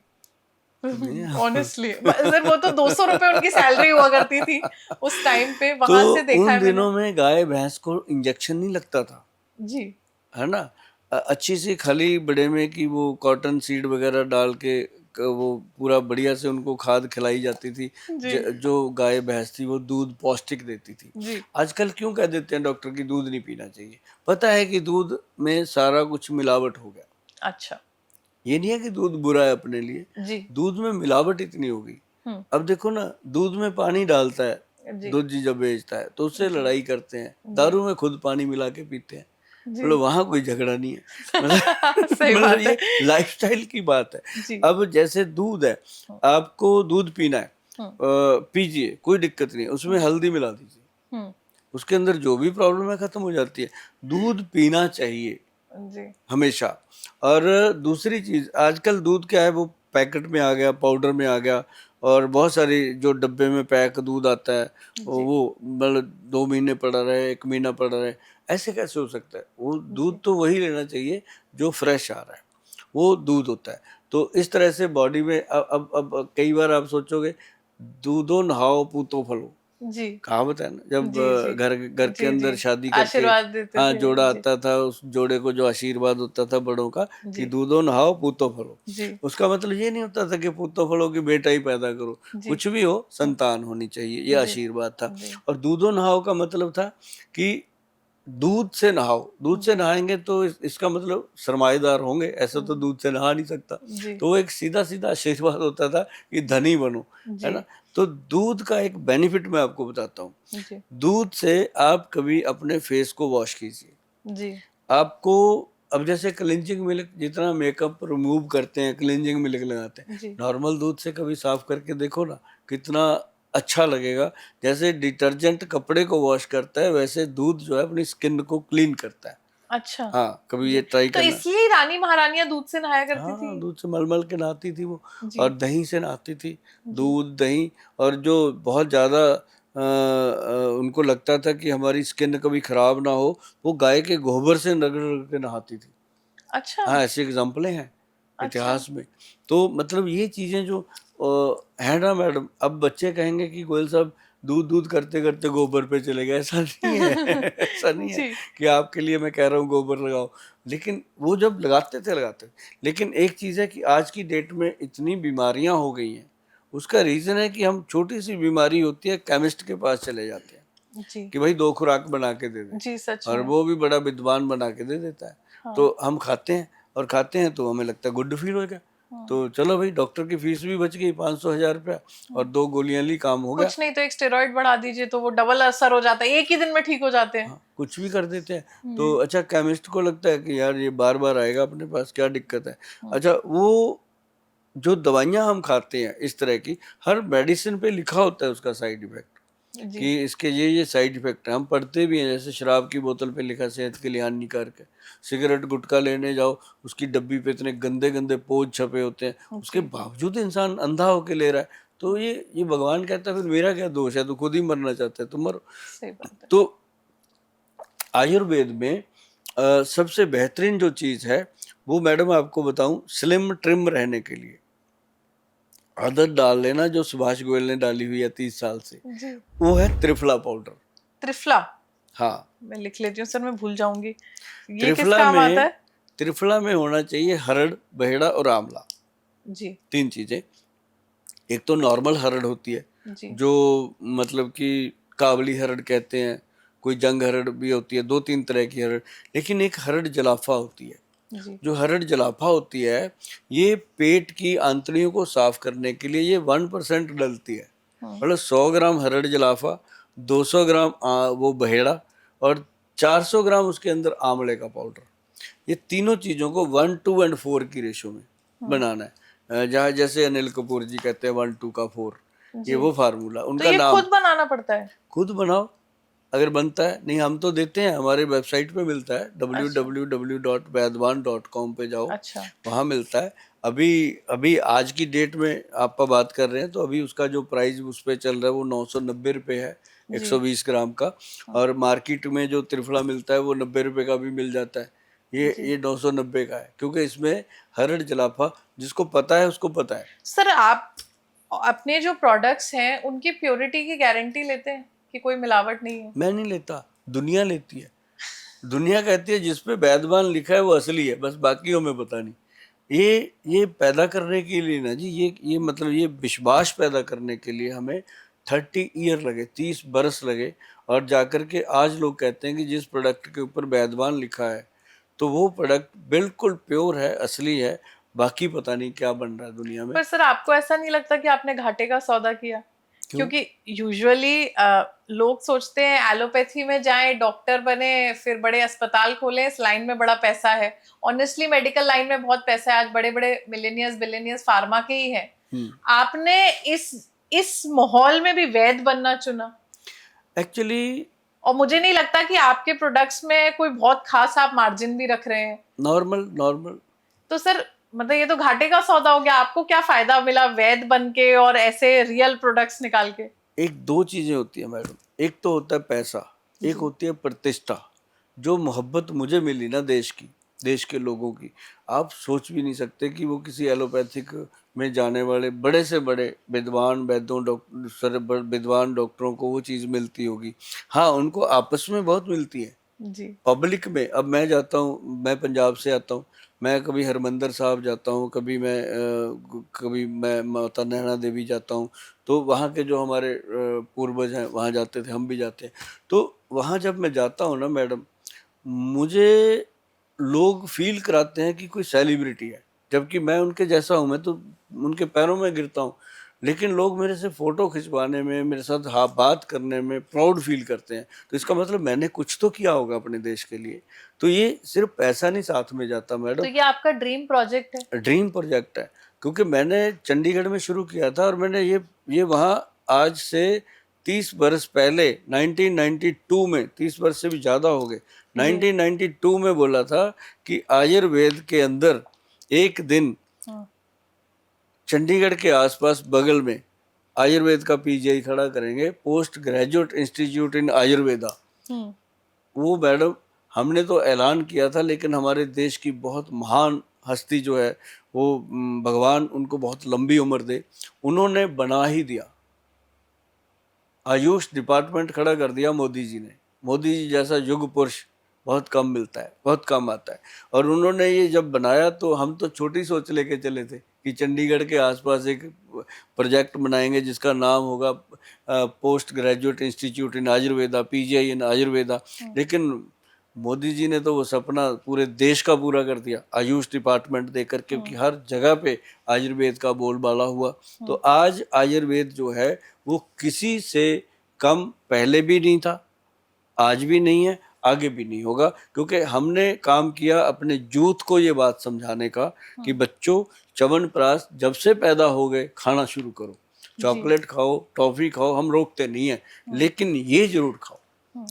नहीं? ऑनेस्टली सर वो तो 200 रुपए उनकी सैलरी हुआ करती थी उस टाइम पे, तो वहां से देखा उन है मैंने। दिनों में गाय भैंस को इंजेक्शन नहीं लगता था, जी। है ना। अच्छी सी खली बड़े में की वो कॉटन सीड वगैरह डाल के वो पूरा बढ़िया से उनको खाद खिलाई जाती थी। जी। जो गाय भैंस थी वो दूध पौष्टिक देती थी। जी। आजकल क्यों कह देते हैं डॉक्टर की दूध नहीं पीना चाहिए, पता है कि दूध में सारा कुछ मिलावट हो गया। अच्छा। ये नहीं है कि दूध बुरा है अपने लिए, जी। दूध में मिलावट इतनी हो गई। अब देखो ना, दूध में पानी डालता है जी। दूध जी जब बेचता है तो उससे लड़ाई करते हैं, दारू में खुद पानी मिला के पीते हैं। जी। मतलब वहां कोई झगड़ा नहीं है। मतलब सही मतलब बात ये है। लाइफस्टाइल की बात है। जी। अब जैसे दूध है, आपको दूध पीना है, पीजिए, कोई दिक्कत नहीं है, उसमें हल्दी मिला दीजिए, उसके अंदर जो भी प्रॉब्लम है खत्म हो जाती है। दूध पीना चाहिए जी। हमेशा। और दूसरी चीज, आजकल दूध क्या है, वो पैकेट में आ गया, पाउडर में आ गया, और बहुत सारी जो डब्बे में पैक दूध आता है वो मतलब 2 महीने पड़ा रहे, 1 महीना पड़ा रहे, ऐसे कैसे हो सकता है। वो दूध तो वही लेना चाहिए जो फ्रेश आ रहा है, वो दूध होता है। तो इस तरह से बॉडी में अब कई बार आप सोचोगे, दूधो नहाओ पूतो फलो, जी। कहावत है ना, जब जी। जी। घर घर के जी। अंदर जी। शादी करके, आशीर्वाद देते हाँ, थे। जोड़ा जी। आता था, उस जोड़े को जो आशीर्वाद होता था बड़ों का, कि जी। दूधो नहाओ पूतो फलो। जी। उसका मतलब ये नहीं होता था कि पूतो फलो की बेटा ही पैदा करो, जी। कुछ भी हो, संतान होनी चाहिए, ये जी। आशीर्वाद था। जी। और दूधो नहाओ का मतलब था कि दूध से नहाओ, दूध से नहाएंगे तो इसका मतलब सरमाएदार होंगे, ऐसा तो दूध से नहा नहीं सकता। जी तो वो एक सीधा सीधा आशीर्वाद होता था कि धनी बनो, है जी ना। तो दूध का एक बेनिफिट मैं आपको बताता हूँ। जी दूध से आप कभी अपने फेस को वॉश कीजिए, जी आपको अब जैसे क्लिनजिंग मिल्क जितना मेकअप रिमूव करते हैं क्लिनजिंग मिल्क लगाते हैं, जी नॉर्मल दूध से कभी साफ करके देखो ना, कितना अच्छा लगेगा। जैसे डिटर्जेंट कपड़े को वॉश करता है, वैसे दूध जो है अपनी स्किन को क्लीन करता है। अच्छा हाँ, कभी जी। ये ट्राई तो करना। इसलिए रानी महारानियां दूध से नहाया करती थी। हाँ, दूध से मल-मल के नहाती थी वो, जी और दही से नहाती थी। जी दूध, दही, और जो बहुत ज़्यादा उनको लगता था कि हमारी स्किन कभी खराब ना हो, वो गाय के गोबर से रगड़-रगड़ के नहाती थी। अच्छा हाँ, ऐसी एग्ज़ाम्पलें हैं अच्छा इतिहास में। तो मतलब ये चीज़ें जो है ना मैडम, अब बच्चे कहेंगे कि गोयल साहब दूध-दूध करते-करते गोबर पे चले गए, ऐसा नहीं है। ऐसा नहीं है जी कि आपके लिए मैं कह रहा हूँ गोबर लगाओ। लेकिन वो जब लगाते थे। लेकिन एक चीज़ है कि आज की डेट में इतनी बीमारियाँ हो गई हैं, उसका रीज़न है कि हम छोटी-सी बीमारी होती है, केमिस्ट के पास चले जाते हैं जी कि भाई 2 खुराक बना के दे दे, जी सच और में। वो भी बड़ा विद्वान बना के दे देता है। हाँ तो हम खाते हैं, और खाते हैं तो हमें लगता है गुड फील हो गया। हाँ तो चलो भाई, डॉक्टर की फीस भी बच गई 500-1000 रुपया, और हाँ। 2 गोलियां ली, काम हो गया। कुछ नहीं तो एक स्टेरॉइड बढ़ा दीजिए तो वो डबल असर हो जाता है, एक ही दिन में ठीक हो जाते हैं। हाँ, कुछ भी कर देते हैं। तो जी अच्छा, केमिस्ट को लगता है कि यार ये बार बार आएगा अपने पास, क्या दिक्कत है। हाँ, अच्छा, वो जो दवाइयाँ हम खाते हैं इस तरह की, हर मेडिसिन पे लिखा होता है उसका साइड इफेक्ट, जी कि इसके ये साइड इफेक्ट है। हम पढ़ते भी हैं, जैसे शराब की बोतल पे लिखा सेहत के लिए हानिकारक है। सिगरेट गुटखा लेने जाओ, उसकी डब्बी पे इतने गंदे गंदे पोज छपे होते हैं, उसके जी बावजूद इंसान अंधा होके ले रहा है। तो ये भगवान कहता है फिर मेरा क्या दोष है, तू खुद ही मरना चाहता है, तुम मरो। सही बात है। तो आयुर्वेद में सबसे बेहतरीन जो चीज़ है, वो मैडम आपको बताऊं, स्लिम ट्रिम रहने के लिए आदत डाल लेना, जो सुभाष गोयल ने डाली हुई है 30 साल से, जी वो है त्रिफला पाउडर। त्रिफला हाँ, मैं लिख लेती हूँ सर, मैं भूल जाऊंगी। ये किस त्रिफला काम आता में है? त्रिफला में होना चाहिए हरड़, बहेड़ा और आंवला, जी 3 चीजें। एक तो नॉर्मल हरड़ होती है, जी जो मतलब कि काबली हरड़ कहते हैं, कोई जंग हरड़ भी होती है, 2-3 तरह की हरड़। लेकिन एक हरड़ जलाफा होती है। जी जो हरड़ जलाफा होती है, ये पेट की आंतड़ियों को साफ करने के लिए ये 1% डलती है। हाँ मतलब 100 ग्राम हरड़ जलाफा, 200 ग्राम वो बहेड़ा, और 400 ग्राम उसके अंदर आंवले का पाउडर। ये तीनों चीज़ों को 1:4 की रेशो में हाँ बनाना है। जहाँ जैसे अनिल कपूर जी कहते हैं 1:4, ये जी। वो फार्मूला तो उनका ये नाम। खुद बनाना पड़ता है? खुद बनाओ अगर बनता है, नहीं हम तो देते हैं, हमारे वेबसाइट पे मिलता है, अच्छा www.vaidwan.com पे जाओ, अच्छा वहाँ मिलता है। अभी अभी आज की डेट में आपका बात कर रहे हैं, तो अभी उसका जो प्राइस उस पे चल रहा है वो 990 रुपये है, जी 120 ग्राम का। हाँ और मार्केट में जो त्रिफला मिलता है वो 90 रुपये का भी मिल जाता है। जी। ये 990 का है, क्योंकि इसमें हरड़ जलाफा, जिसको पता है उसको पता है। सर आप अपने जो प्रोडक्ट्स हैं उनकी प्योरिटी की गारंटी लेते हैं कि कोई मिलावट नहीं है? मैं नहीं लेता, दुनिया लेती है। दुनिया कहती है जिस पे वैद्यवान लिखा है वो असली है, बस बाकी हमें पता नहीं। ये पैदा करने के लिए ना जी, ये मतलब ये विश्वास पैदा करने के लिए हमें 30 ईयर लगे, 30 बरस लगे। और जाकर के आज लोग कहते हैं कि जिस प्रोडक्ट के ऊपर वैद्यवान लिखा है, तो वो प्रोडक्ट बिल्कुल प्योर है, असली है। बाकी पता नहीं क्या बन रहा है दुनिया में। पर सर आपको ऐसा नहीं लगता कि आपने घाटे का सौदा किया? क्यों? क्योंकि यूजुअली लोग सोचते हैं एलोपैथी में जाएं, डॉक्टर बने, फिर बड़े अस्पताल खोलें, इस लाइन में बड़ा पैसा है। ऑनेस्टली मेडिकल लाइन में बहुत पैसा है, आज बड़े बड़े मिलेनियर्स बिलियनियर्स फार्मा के ही हैं। आपने इस माहौल में भी वैद्य बनना चुना, एक्चुअली और मुझे नहीं लगता कि आपके प्रोडक्ट्स में कोई बहुत खास आप मार्जिन भी रख रहे हैं। Normal normal. तो सर मतलब ये तो घाटे का सौदा हो गया। आपको क्या फायदा मिला वैद बन के और ऐसे रियल प्रोडक्ट्स निकाल के? एक दो चीजें होती है मैडम, एक तो होता है पैसा, एक जी होती है प्रतिष्ठा। जो मोहब्बत मुझे मिली ना देश की, देश के लोगों की, आप सोच भी नहीं सकते कि वो किसी एलोपैथिक में जाने वाले बड़े से बड़े विद्वान वैद्यों, विद्वान डॉक्टरों को वो चीज़ मिलती होगी। हाँ, उनको आपस में बहुत मिलती है, जी पब्लिक में। अब मैं जाता हूँ, मैं पंजाब से आता हूँ, मैं कभी हरमंदर साहब जाता हूँ, कभी मैं माता नैना देवी जाता हूँ। तो वहाँ के जो हमारे पूर्वज हैं वहाँ जाते थे, हम भी जाते हैं। तो वहाँ जब मैं जाता हूँ ना मैडम, मुझे लोग फील कराते हैं कि कोई सेलिब्रिटी है, जबकि मैं उनके जैसा हूँ, मैं तो उनके पैरों में गिरता हूँ, लेकिन लोग मेरे से फोटो खिंचवाने में, मेरे साथ बात करने में प्राउड फील करते हैं। तो इसका मतलब मैंने कुछ तो किया होगा अपने देश के लिए। तो ये सिर्फ पैसा नहीं साथ में जाता तो मैडम, ये आपका ड्रीम प्रोजेक्ट है? ड्रीम प्रोजेक्ट है। क्योंकि मैंने चंडीगढ़ में शुरू किया था और मैंने ये वहाँ आज से 30 बरस पहले 1992 में, 30 वर्ष से भी ज़्यादा हो गए, 1992 में बोला था कि आयुर्वेद के अंदर एक दिन चंडीगढ़ के आसपास बगल में आयुर्वेद का पीजीआई खड़ा करेंगे, post graduate institute in Ayurveda. वो मैडम हमने तो ऐलान किया था, लेकिन हमारे देश की बहुत महान हस्ती जो है वो भगवान उनको बहुत लंबी उम्र दे, उन्होंने बना ही दिया। आयुष डिपार्टमेंट खड़ा कर दिया मोदी जी ने। मोदी जी जैसा युग पुरुष बहुत कम मिलता है, बहुत कम आता है। और उन्होंने ये जब बनाया तो हम तो छोटी सोच लेके चले थे कि चंडीगढ़ के आसपास एक प्रोजेक्ट बनाएंगे जिसका नाम होगा post graduate institute in Ayurveda, PGI in Ayurveda. लेकिन मोदी जी ने तो वो सपना पूरे देश का पूरा कर दिया आयुष डिपार्टमेंट देकर, क्योंकि हर जगह पे आयुर्वेद का बोलबाला हुआ। तो आज आयुर्वेद जो है वो किसी से कम पहले भी नहीं था, आज भी नहीं है, आगे भी नहीं होगा। क्योंकि हमने काम किया अपने यूथ को ये बात समझाने का कि बच्चों, च्यवनप्राश जब से पैदा हो गए खाना शुरू करो, चॉकलेट खाओ, टॉफी खाओ, हम रोकते नहीं है, लेकिन ये जरूर खाओ,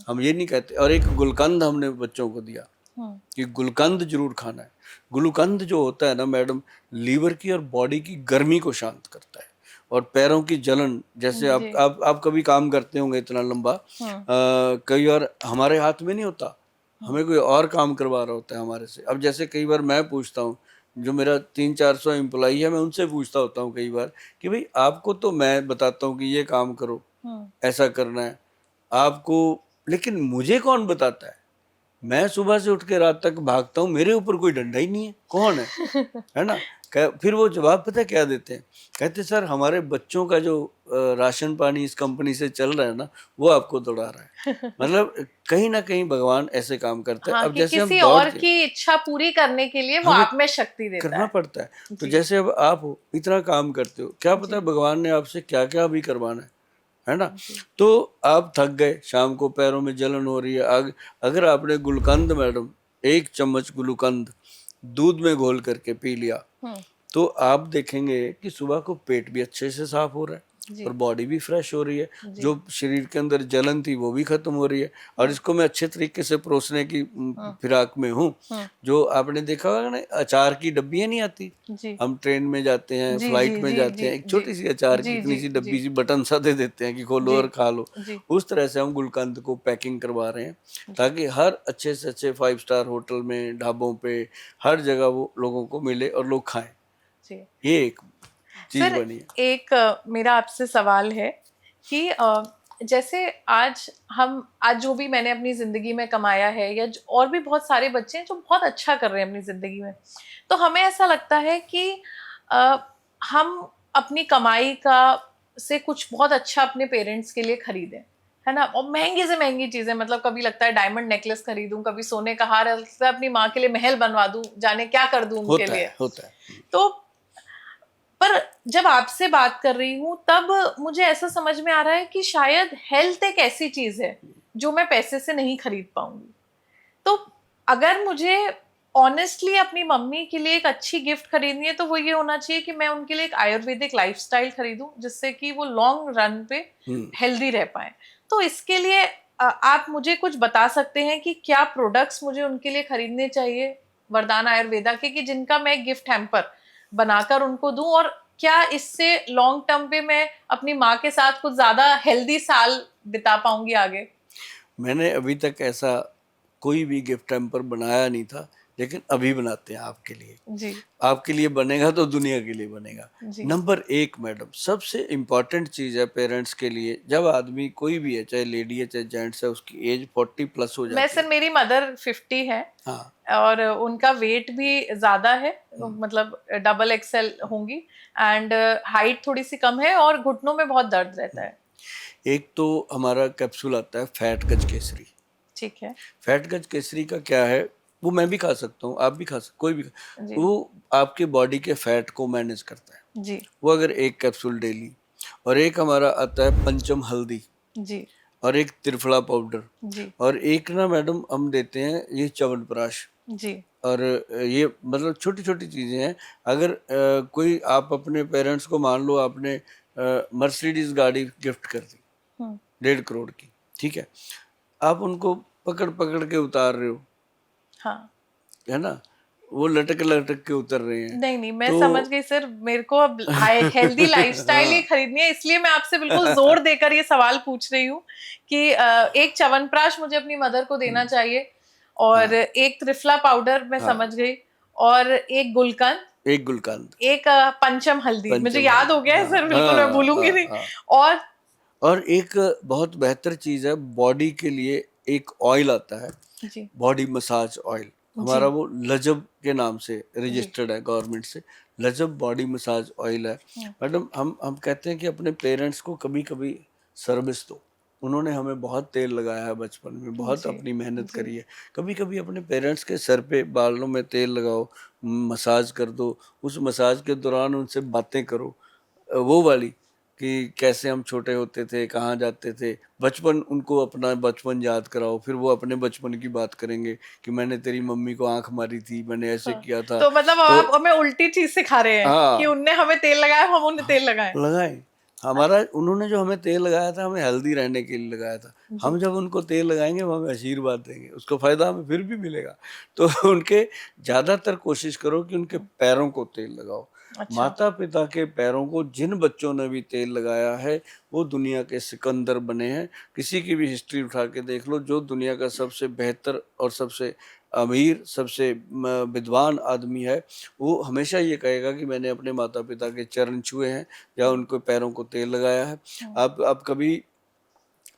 हम ये नहीं कहते। और एक गुलकंद हमने बच्चों को दिया कि गुलकंद जरूर खाना है। गुलकंद जो होता है ना मैडम, लीवर की और बॉडी की गर्मी को शांत करता है। और पैरों की जलन, जैसे आप कभी काम करते होंगे इतना लंबा, कई बार हमारे हाथ में नहीं होता, हमें कोई और काम करवा रहा होता है हमारे से। अब जैसे कई बार मैं पूछता हूँ, जो मेरा 300-400 एम्प्लॉई है, मैं उनसे पूछता होता हूँ कई बार कि भाई आपको तो मैं बताता हूँ कि ये काम करो, ऐसा करना है आपको, लेकिन मुझे कौन बताता है? मैं सुबह से उठ के रात तक भागता हूँ, मेरे ऊपर कोई डंडा ही नहीं है, कौन है ना? फिर वो जवाब पता क्या देते हैं? कहते सर हमारे बच्चों का जो राशन पानी इस कंपनी से चल रहा है ना, वो आपको दौड़ा रहा है। मतलब कहीं ना कहीं भगवान ऐसे काम करता है। हाँ, अब कि जैसे हम किसी और दौड़ते की इच्छा पूरी करने के लिए वो हमें आप में शक्ति देता करना है। पड़ता है। तो जैसे अब आप हो, इतना काम करते हो, क्या पता है भगवान ने आपसे क्या क्या अभी करवाना है ना? तो आप थक गए, शाम को पैरों में जलन हो रही है, अगर आपने गुलकंद मैडम 1 चम्मच गुलकंद दूध में घोल करके पी लिया, तो आप देखेंगे कि सुबह को पेट भी अच्छे से साफ हो रहा है और बॉडी भी फ्रेश हो रही है, जो शरीर के अंदर जलन थी वो भी खत्म हो रही है। और इसको मैं अच्छे तरीके से परोसने की फिराक में हूँ। जो आपने देखा होगा ना, अचार की डब्बियाँ नहीं आती, हम ट्रेन में जाते हैं, फ्लाइट में जाते हैं, एक छोटी सी अचार की इतनी सी डब्बी सी बटन सा दे देते हैं कि खोलो और खा लो। उस तरह से हम गुलकंद को पैकिंग करवा रहे हैं ताकि हर अच्छे से अच्छे 5 स्टार होटल में, ढाबों पे, हर जगह वो लोगों को मिले और लोग खाएं। ये एक चीज बनी है। एक मेरा आपसे सवाल है कि जैसे आज जो भी मैंने अपनी जिंदगी में कमाया है, या और भी बहुत सारे बच्चे हैं जो बहुत अच्छा कर रहे हैं अपनी जिंदगी में, तो हमें ऐसा लगता है कि हम अपनी कमाई का से कुछ बहुत अच्छा अपने पेरेंट्स के लिए खरीदें, है ना? और महंगी से महंगी चीजें, मतलब कभी लगता है डायमंड नेकलेस खरीदूं, कभी सोने का हार, लगता है अपनी माँ के लिए महल बनवा दूं, जाने क्या कर दूं उनके लिए। होता है। तो पर जब आपसे बात कर रही हूँ तब मुझे ऐसा समझ में आ रहा है कि शायद हेल्थ एक ऐसी चीज है जो मैं पैसे से नहीं खरीद पाऊंगी। तो अगर मुझे ऑनेस्टली अपनी मम्मी के लिए एक अच्छी गिफ्ट खरीदनी है, तो वो ये होना चाहिए कि मैं उनके लिए एक आयुर्वेदिक लाइफस्टाइल खरीदूं, जिससे कि वो लॉन्ग रन पे हेल्दी रह पाए। तो इसके लिए आप मुझे कुछ बता सकते हैं कि क्या प्रोडक्ट्स मुझे उनके लिए खरीदने चाहिए वरदान आयुर्वेदा के, कि जिनका मैं गिफ्ट हैम्पर बनाकर उनको दूं, और क्या इससे लॉन्ग टर्म पे मैं अपनी माँ के साथ कुछ ज्यादा हेल्दी साल बिता पाऊंगी आगे? मैंने अभी तक ऐसा कोई भी गिफ्ट हैम्पर बनाया नहीं था, लेकिन अभी बनाते हैं आपके लिए। जी। आपके लिए बनेगा तो दुनिया के लिए बनेगा। नंबर 1 मैडम, सबसे इम्पॉर्टेंट चीज है पेरेंट्स के लिए, जब आदमी कोई भी है, चाहे लेडी है चाहे जेंट्स है, उसकी एज 40 प्लस हो जाती है। सर मेरी मदर 50 है। हाँ। और उनका वेट भी ज्यादा है, मतलब डबल एक्सएल होंगी, एंड हाइट थोड़ी सी कम है और घुटनों में बहुत दर्द रहता है। एक तो हमारा कैप्सूल आता है फैट गज केसरी, ठीक है। फैटगज केसरी का क्या है, वो मैं भी खा सकता हूँ, आप भी खा सकते, कोई भी जी। वो आपके बॉडी के फैट को मैनेज करता है। जी। वो अगर एक कैप्सूल डेली, और एक हमारा आता है पंचम हल्दी, जी। और एक त्रिफला पाउडर, जी। और एक ना मैडम हम देते हैं ये च्यवनप्राश। जी। और ये मतलब छोटी छोटी चीज़ें हैं। अगर कोई आप अपने पेरेंट्स को, मान लो आपने मर्सिडीज गाड़ी गिफ्ट कर दी हम्म। 1.5 करोड़ की, ठीक है, आप उनको पकड़ पकड़ के उतार रहे हो, हाँ। है ना, वो लटक लटक के उतर रहे हैं। नहीं नहीं, मैं तो समझ गई सर। मेरे को अब हेल्दी लाइफस्टाइल ही हाँ खरीदनी है, इसलिए मैं आपसे बिल्कुल जोर देकर ये सवाल पूछ रही हूँ कि एक च्यवनप्राश मुझे अपनी मदर को देना चाहिए, और हाँ एक त्रिफला पाउडर मैं हाँ, समझ गई, और एक गुलकंद, एक गुलकंद, एक पंचम हल्दी, मुझे पंचम याद हो हल्दी, गया है हाँ सर, बिल्कुल मैं हाँ भूलूंगी हाँ नहीं। हाँ। और और एक बहुत बेहतर चीज़ है बॉडी के लिए, एक ऑयल आता है, जी। Body massage oil. जी। हमारा वो लजब के नाम से जी। रजिस्टर्ड है गवर्नमेंट से, लजब बॉडी मसाज ऑयल है। हम्म। मैडम हम कहते हैं कि अपने पेरेंट्स को कभी कभी सर्विस दो। उन्होंने हमें बहुत तेल लगाया है बचपन में, बहुत जी। अपनी मेहनत जी। करी है। कभी कभी अपने पेरेंट्स के सर पे बालों में तेल लगाओ, मसाज कर दो, उस मसाज के दौरान उनसे बातें करो, वो वाली, कि कैसे हम छोटे होते थे, कहाँ जाते थे, बचपन, उनको अपना बचपन याद कराओ, फिर वो अपने बचपन की बात करेंगे कि मैंने तेरी मम्मी को आंख मारी थी, मैंने ऐसे हाँ। किया था। तो मतलब तो आप हमें उल्टी चीज सिखा रहे हैं कि हाँ उनने हमें तेल लगाया, हम उन्हें तेल लगाए। लगाए, हमारा उन्होंने जो हमें तेल लगाया था, हमें हेल्दी रहने के लिए लगाया था। जी। हम जब उनको तेल लगाएंगे वो हमें आशीर्वाद देंगे, उसको फायदा हमें फिर भी मिलेगा। तो उनके ज्यादातर कोशिश करो कि उनके पैरों को तेल लगाओ। अच्छा। माता पिता के पैरों को जिन बच्चों ने भी तेल लगाया है वो दुनिया के सिकंदर बने हैं। किसी की भी हिस्ट्री उठा के देख लो, जो दुनिया का सबसे बेहतर और सबसे अमीर, सबसे विद्वान आदमी है, वो हमेशा ये कहेगा कि मैंने अपने माता पिता के चरण छुए हैं या उनके पैरों को तेल लगाया है। आप कभी,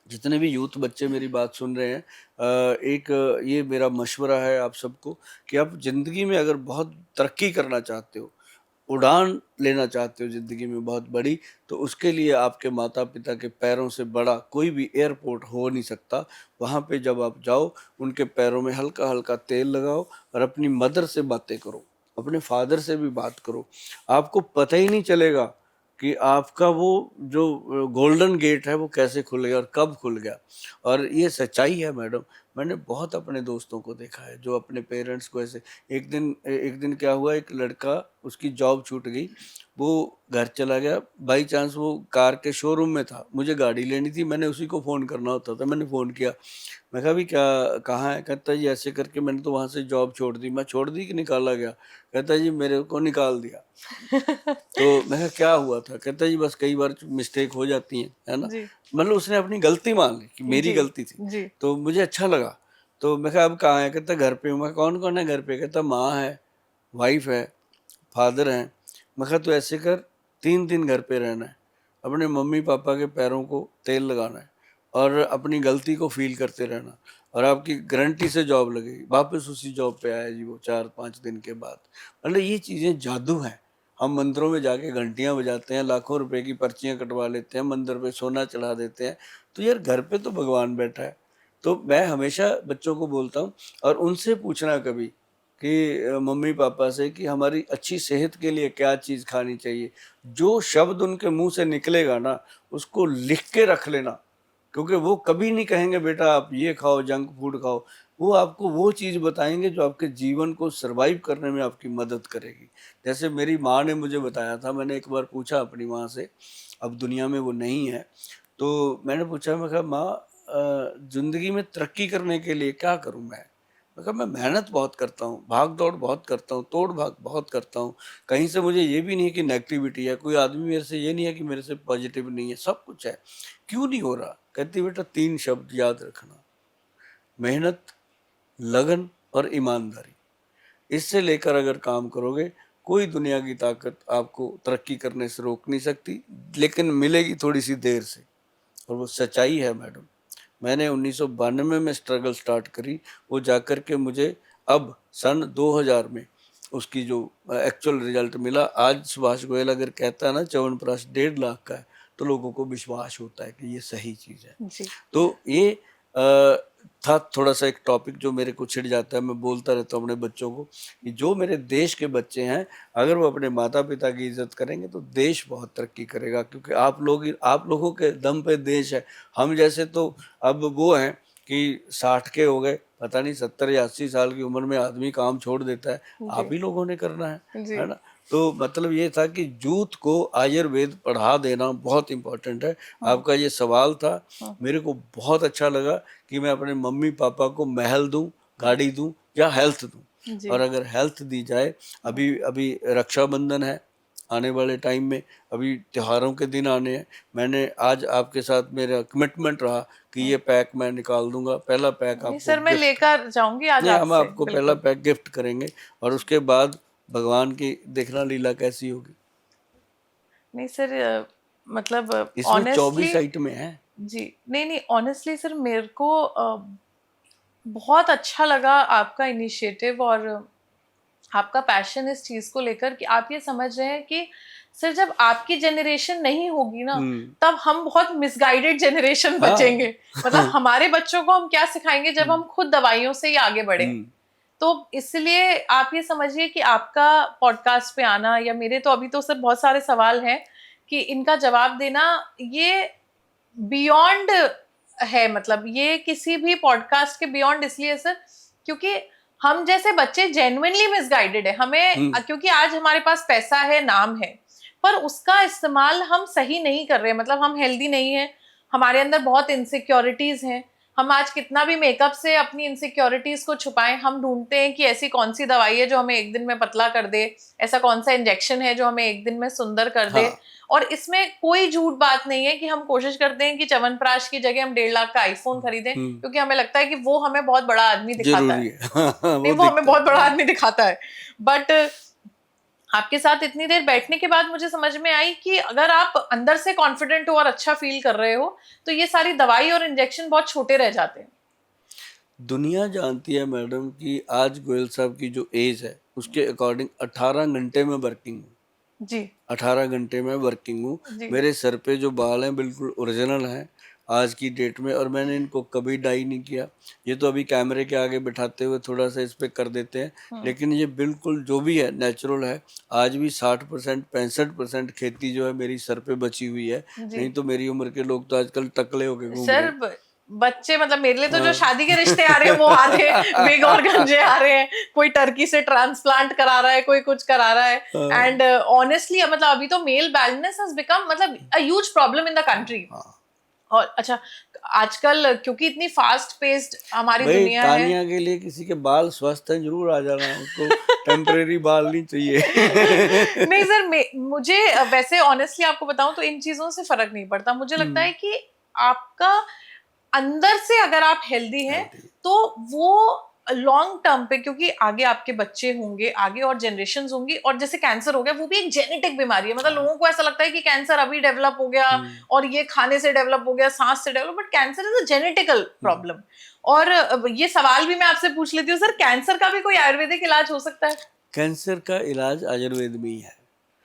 जितने भी यूथ बच्चे मेरी बात सुन रहे हैं, एक ये मेरा मशवरा है आप सबको, कि आप जिंदगी में अगर बहुत तरक्की करना चाहते हो, उड़ान लेना चाहते हो जिंदगी में बहुत बड़ी, तो उसके लिए आपके माता पिता के पैरों से बड़ा कोई भी एयरपोर्ट हो नहीं सकता। वहाँ पे जब आप जाओ, उनके पैरों में हल्का हल्का तेल लगाओ और अपनी मदर से बातें करो, अपने फादर से भी बात करो। आपको पता ही नहीं चलेगा कि आपका वो जो गोल्डन गेट है वो कैसे खुल गया और कब खुल गया। और ये सच्चाई है मैडम। मैंने बहुत अपने दोस्तों को देखा है जो अपने पेरेंट्स को ऐसे, एक दिन क्या हुआ, एक लड़का, उसकी जॉब छूट गई, वो घर चला गया, बाई चांस वो कार के शोरूम में था, मुझे गाड़ी लेनी थी, मैंने उसी को फ़ोन करना होता था, मैंने फ़ोन किया, मैं कहा भी क्या, कहाँ है, कहता जी ऐसे करके मैंने तो वहाँ से जॉब छोड़ दी। मैं छोड़ दी कि निकाला गया? कहता जी मेरे को निकाल दिया। तो मैं कहा क्या हुआ था? कहता जी बस कई बार मिस्टेक हो जाती है ना। जी। मतलब उसने अपनी गलती मान ली कि मेरी जी। गलती थी। जी। तो मुझे अच्छा लगा। तो मैं कहा अब कहाँ है? कहता घर पे हूँ। मैं कौन कौन है घर पे? कहता माँ है, वाइफ है, फादर हैं। मैं कहा तो ऐसे कर, 3 दिन घर पे रहना है, अपने मम्मी पापा के पैरों को तेल लगाना है और अपनी गलती को फील करते रहना, और आपकी गारंटी से जॉब लगेगी। वापस उसी जॉब पे आया जी वो 4-5 दिन के बाद। मतलब ये चीज़ें जादू हैं। हम मंदिरों में जाके घंटियां बजाते हैं, लाखों रुपए की पर्चियां कटवा लेते हैं, मंदिर पे सोना चढ़ा देते हैं, तो यार घर पे तो भगवान बैठा है। तो मैं हमेशा बच्चों को बोलता हूँ, और उनसे पूछना कभी कि मम्मी पापा से कि हमारी अच्छी सेहत के लिए क्या चीज़ खानी चाहिए। जो शब्द उनके मुंह से निकलेगा ना, उसको लिख के रख लेना, क्योंकि वो कभी नहीं कहेंगे बेटा आप ये खाओ, जंक फूड खाओ। वो आपको वो चीज़ बताएंगे जो आपके जीवन को सरवाइव करने में आपकी मदद करेगी। जैसे मेरी माँ ने मुझे बताया था, मैंने एक बार पूछा अपनी माँ से, अब दुनिया में वो नहीं है, तो मैंने पूछा, मैं कहा माँ ज़िंदगी में तरक्की करने के लिए क्या करूँ मैं कहा मैं मेहनत बहुत करता हूँ, भाग दौड़ बहुत करता हूँ, तोड़ भाग बहुत करता हूँ। कहीं से मुझे ये भी नहीं है कि नेगेटिविटी है, कोई आदमी मेरे से ये नहीं है कि मेरे से पॉजिटिव नहीं है, सब कुछ है। क्यों नहीं हो रहा? कहती बेटा 3 शब्द याद रखना, मेहनत, लगन और ईमानदारी। इससे लेकर अगर काम करोगे, कोई दुनिया की ताकत आपको तरक्की करने से रोक नहीं सकती, लेकिन मिलेगी थोड़ी सी देर से। और वो सच्चाई है मैडम। मैंने 1992 में स्ट्रगल स्टार्ट करी, वो जाकर के मुझे अब सन 2000 में उसकी जो एक्चुअल रिजल्ट मिला। आज सुभाष गोयल अगर कहता है ना च्यवनप्राश 1.5 लाख का है, तो लोगों को विश्वास होता है कि ये सही चीज़ है। जी। तो ये था थोड़ा सा एक टॉपिक जो मेरे को छिड़ जाता है, मैं बोलता रहता हूँ अपने बच्चों को कि जो मेरे देश के बच्चे हैं अगर वो अपने माता पिता की इज्जत करेंगे तो देश बहुत तरक्की करेगा, क्योंकि आप लोगों के दम पे देश है। हम जैसे तो अब वो हैं कि 60 के हो गए, पता नहीं 70 या 80 साल की उम्र में आदमी काम छोड़ देता है, आप ही लोगों ने करना है ना। तो मतलब ये था कि यूथ को आयुर्वेद पढ़ा देना बहुत इम्पोर्टेंट है। आपका ये सवाल था, मेरे को बहुत अच्छा लगा कि मैं अपने मम्मी पापा को महल दूं, गाड़ी दूं या हेल्थ दूं। और अगर हेल्थ दी जाए, अभी अभी रक्षाबंधन है आने वाले टाइम में, अभी त्योहारों के दिन आने हैं, मैंने आज आपके साथ मेरा कमिटमेंट रहा कि ये पैक मैं निकाल दूंगा, पहला पैक नहीं आपको सर, मैं गिफ्ट, लेकर जाऊंगी आज नहीं हम आपसे, आपको पहला बिल्कुल। पैक गिफ्ट करेंगे और उसके बाद भगवान की देखना लीला कैसी होगी। नहीं सर, मतलब इसमें ऑनेस्टली 24 आइटमें हैं। जी, नहीं नहीं, ऑनेस्टली सर मेरे को बहुत अच्छा लगा आपका इनिशिएटिव और आपका पैशन इस चीज को लेकर कि आप ये समझ रहे हैं कि सर जब आपकी जनरेशन नहीं होगी ना, तब हम बहुत मिसगाइडेड जनरेशन हाँ बचेंगे। मतलब हमारे बच्चों को हम क्या सिखाएंगे जब हम खुद दवाइयों से ही आगे बढ़े। तो इसलिए आप ये समझिए कि आपका पॉडकास्ट पे आना, या मेरे तो अभी तो सर बहुत सारे सवाल हैं कि इनका जवाब देना, ये बियॉन्ड है। मतलब ये किसी भी पॉडकास्ट के बियॉन्ड इसलिए सर क्योंकि हम जैसे बच्चे जेन्युइनली मिसगाइडेड है। हमें क्योंकि आज हमारे पास पैसा है, नाम है, पर उसका इस्तेमाल हम सही नहीं कर रहे। मतलब हम हेल्दी नहीं है, हमारे अंदर बहुत इनसिक्योरिटीज हैं। हम आज कितना भी मेकअप से अपनी इनसिक्योरिटीज को छुपाएं, हम ढूंढते हैं कि ऐसी कौन सी दवाई है जो हमें एक दिन में पतला कर दे, ऐसा कौन सा इंजेक्शन है जो हमें एक दिन में सुंदर कर दे। और इसमें कोई झूठ बात नहीं है कि हम कोशिश करते हैं कि च्यवनप्राश की जगह हम 1.5 लाख का आईफोन खरीदें, क्योंकि हमें लगता है कि वो हमें बहुत बड़ा आदमी दिखाता है। नहीं, वो हमें बहुत बड़ा आदमी दिखाता है। बट आपके साथ इतनी देर बैठने के बाद मुझे समझ में आई कि अगर आप अंदर से कॉन्फिडेंट हो और अच्छा फील कर रहे हो, तो ये सारी दवाई और इंजेक्शन बहुत छोटे रह जाते हैं। दुनिया जानती है मैडम कि आज गोयल साहब की जो एज है उसके अकॉर्डिंग 18 घंटे में वर्किंग हूँ जी। 18 घंटे में वर्किंग हूँ। मेरे सर पे जो बाल हैं बिल्कुल ओरिजिनल हैं आज की डेट में, और मैंने इनको कभी डाई नहीं किया। ये तो अभी कैमरे के आगे बिठाते हुए थोड़ा सा इस पे कर देते हैं, लेकिन ये बिल्कुल जो भी है नेचुरल है। आज भी 60% 65% खेती जो है मेरी सर पे बची हुई है, नहीं तो मेरी उम्र के लोग तो आजकल टकले होके घूम रहे हैं। बच्चे मतलब मेरे लिए तो जो शादी के रिश्ते आ रहे हैं वो आधे विग और गंजे आ रहे हैं, कोई टर्की से ट्रांसप्लांट करा रहा है, कोई कुछ करा रहा है। एंड ऑनेस्टली मतलब अभी तो मेल बैलेंस हैज बिकम मतलब a huge problem in the country. और अच्छा, आजकल क्योंकि इतनी फास्ट पेस्ड हमारी दुनिया है। तानिया के लिए किसी के बाल स्वस्थ हैं जरूर आ जाना, उसको टेम्परेरी बाल नहीं चाहिए। नहीं सर, मुझे वैसे ऑनेस्टली आपको बताऊं तो इन चीजों से फर्क नहीं पड़ता। मुझे लगता है कि आपका अंदर से अगर आप हेल्दी हैं तो वो लॉन्ग टर्म पे, क्योंकि आगे आपके बच्चे होंगे, आगे और जनरेशंस होंगी। और जैसे कैंसर हो गया, वो भी एक जेनेटिक बीमारी है। मतलब लोगों को ऐसा लगता है कि कैंसर अभी डेवलप हो गया और ये खाने से डेवलप हो गया, सांस से develop, but cancer is a genetical problem. और ये सवाल भी मैं आपसे पूछ लेती हूँ सर, कैंसर का भी कोई आयुर्वेदिक इलाज हो सकता है? कैंसर का इलाज आयुर्वेद में ही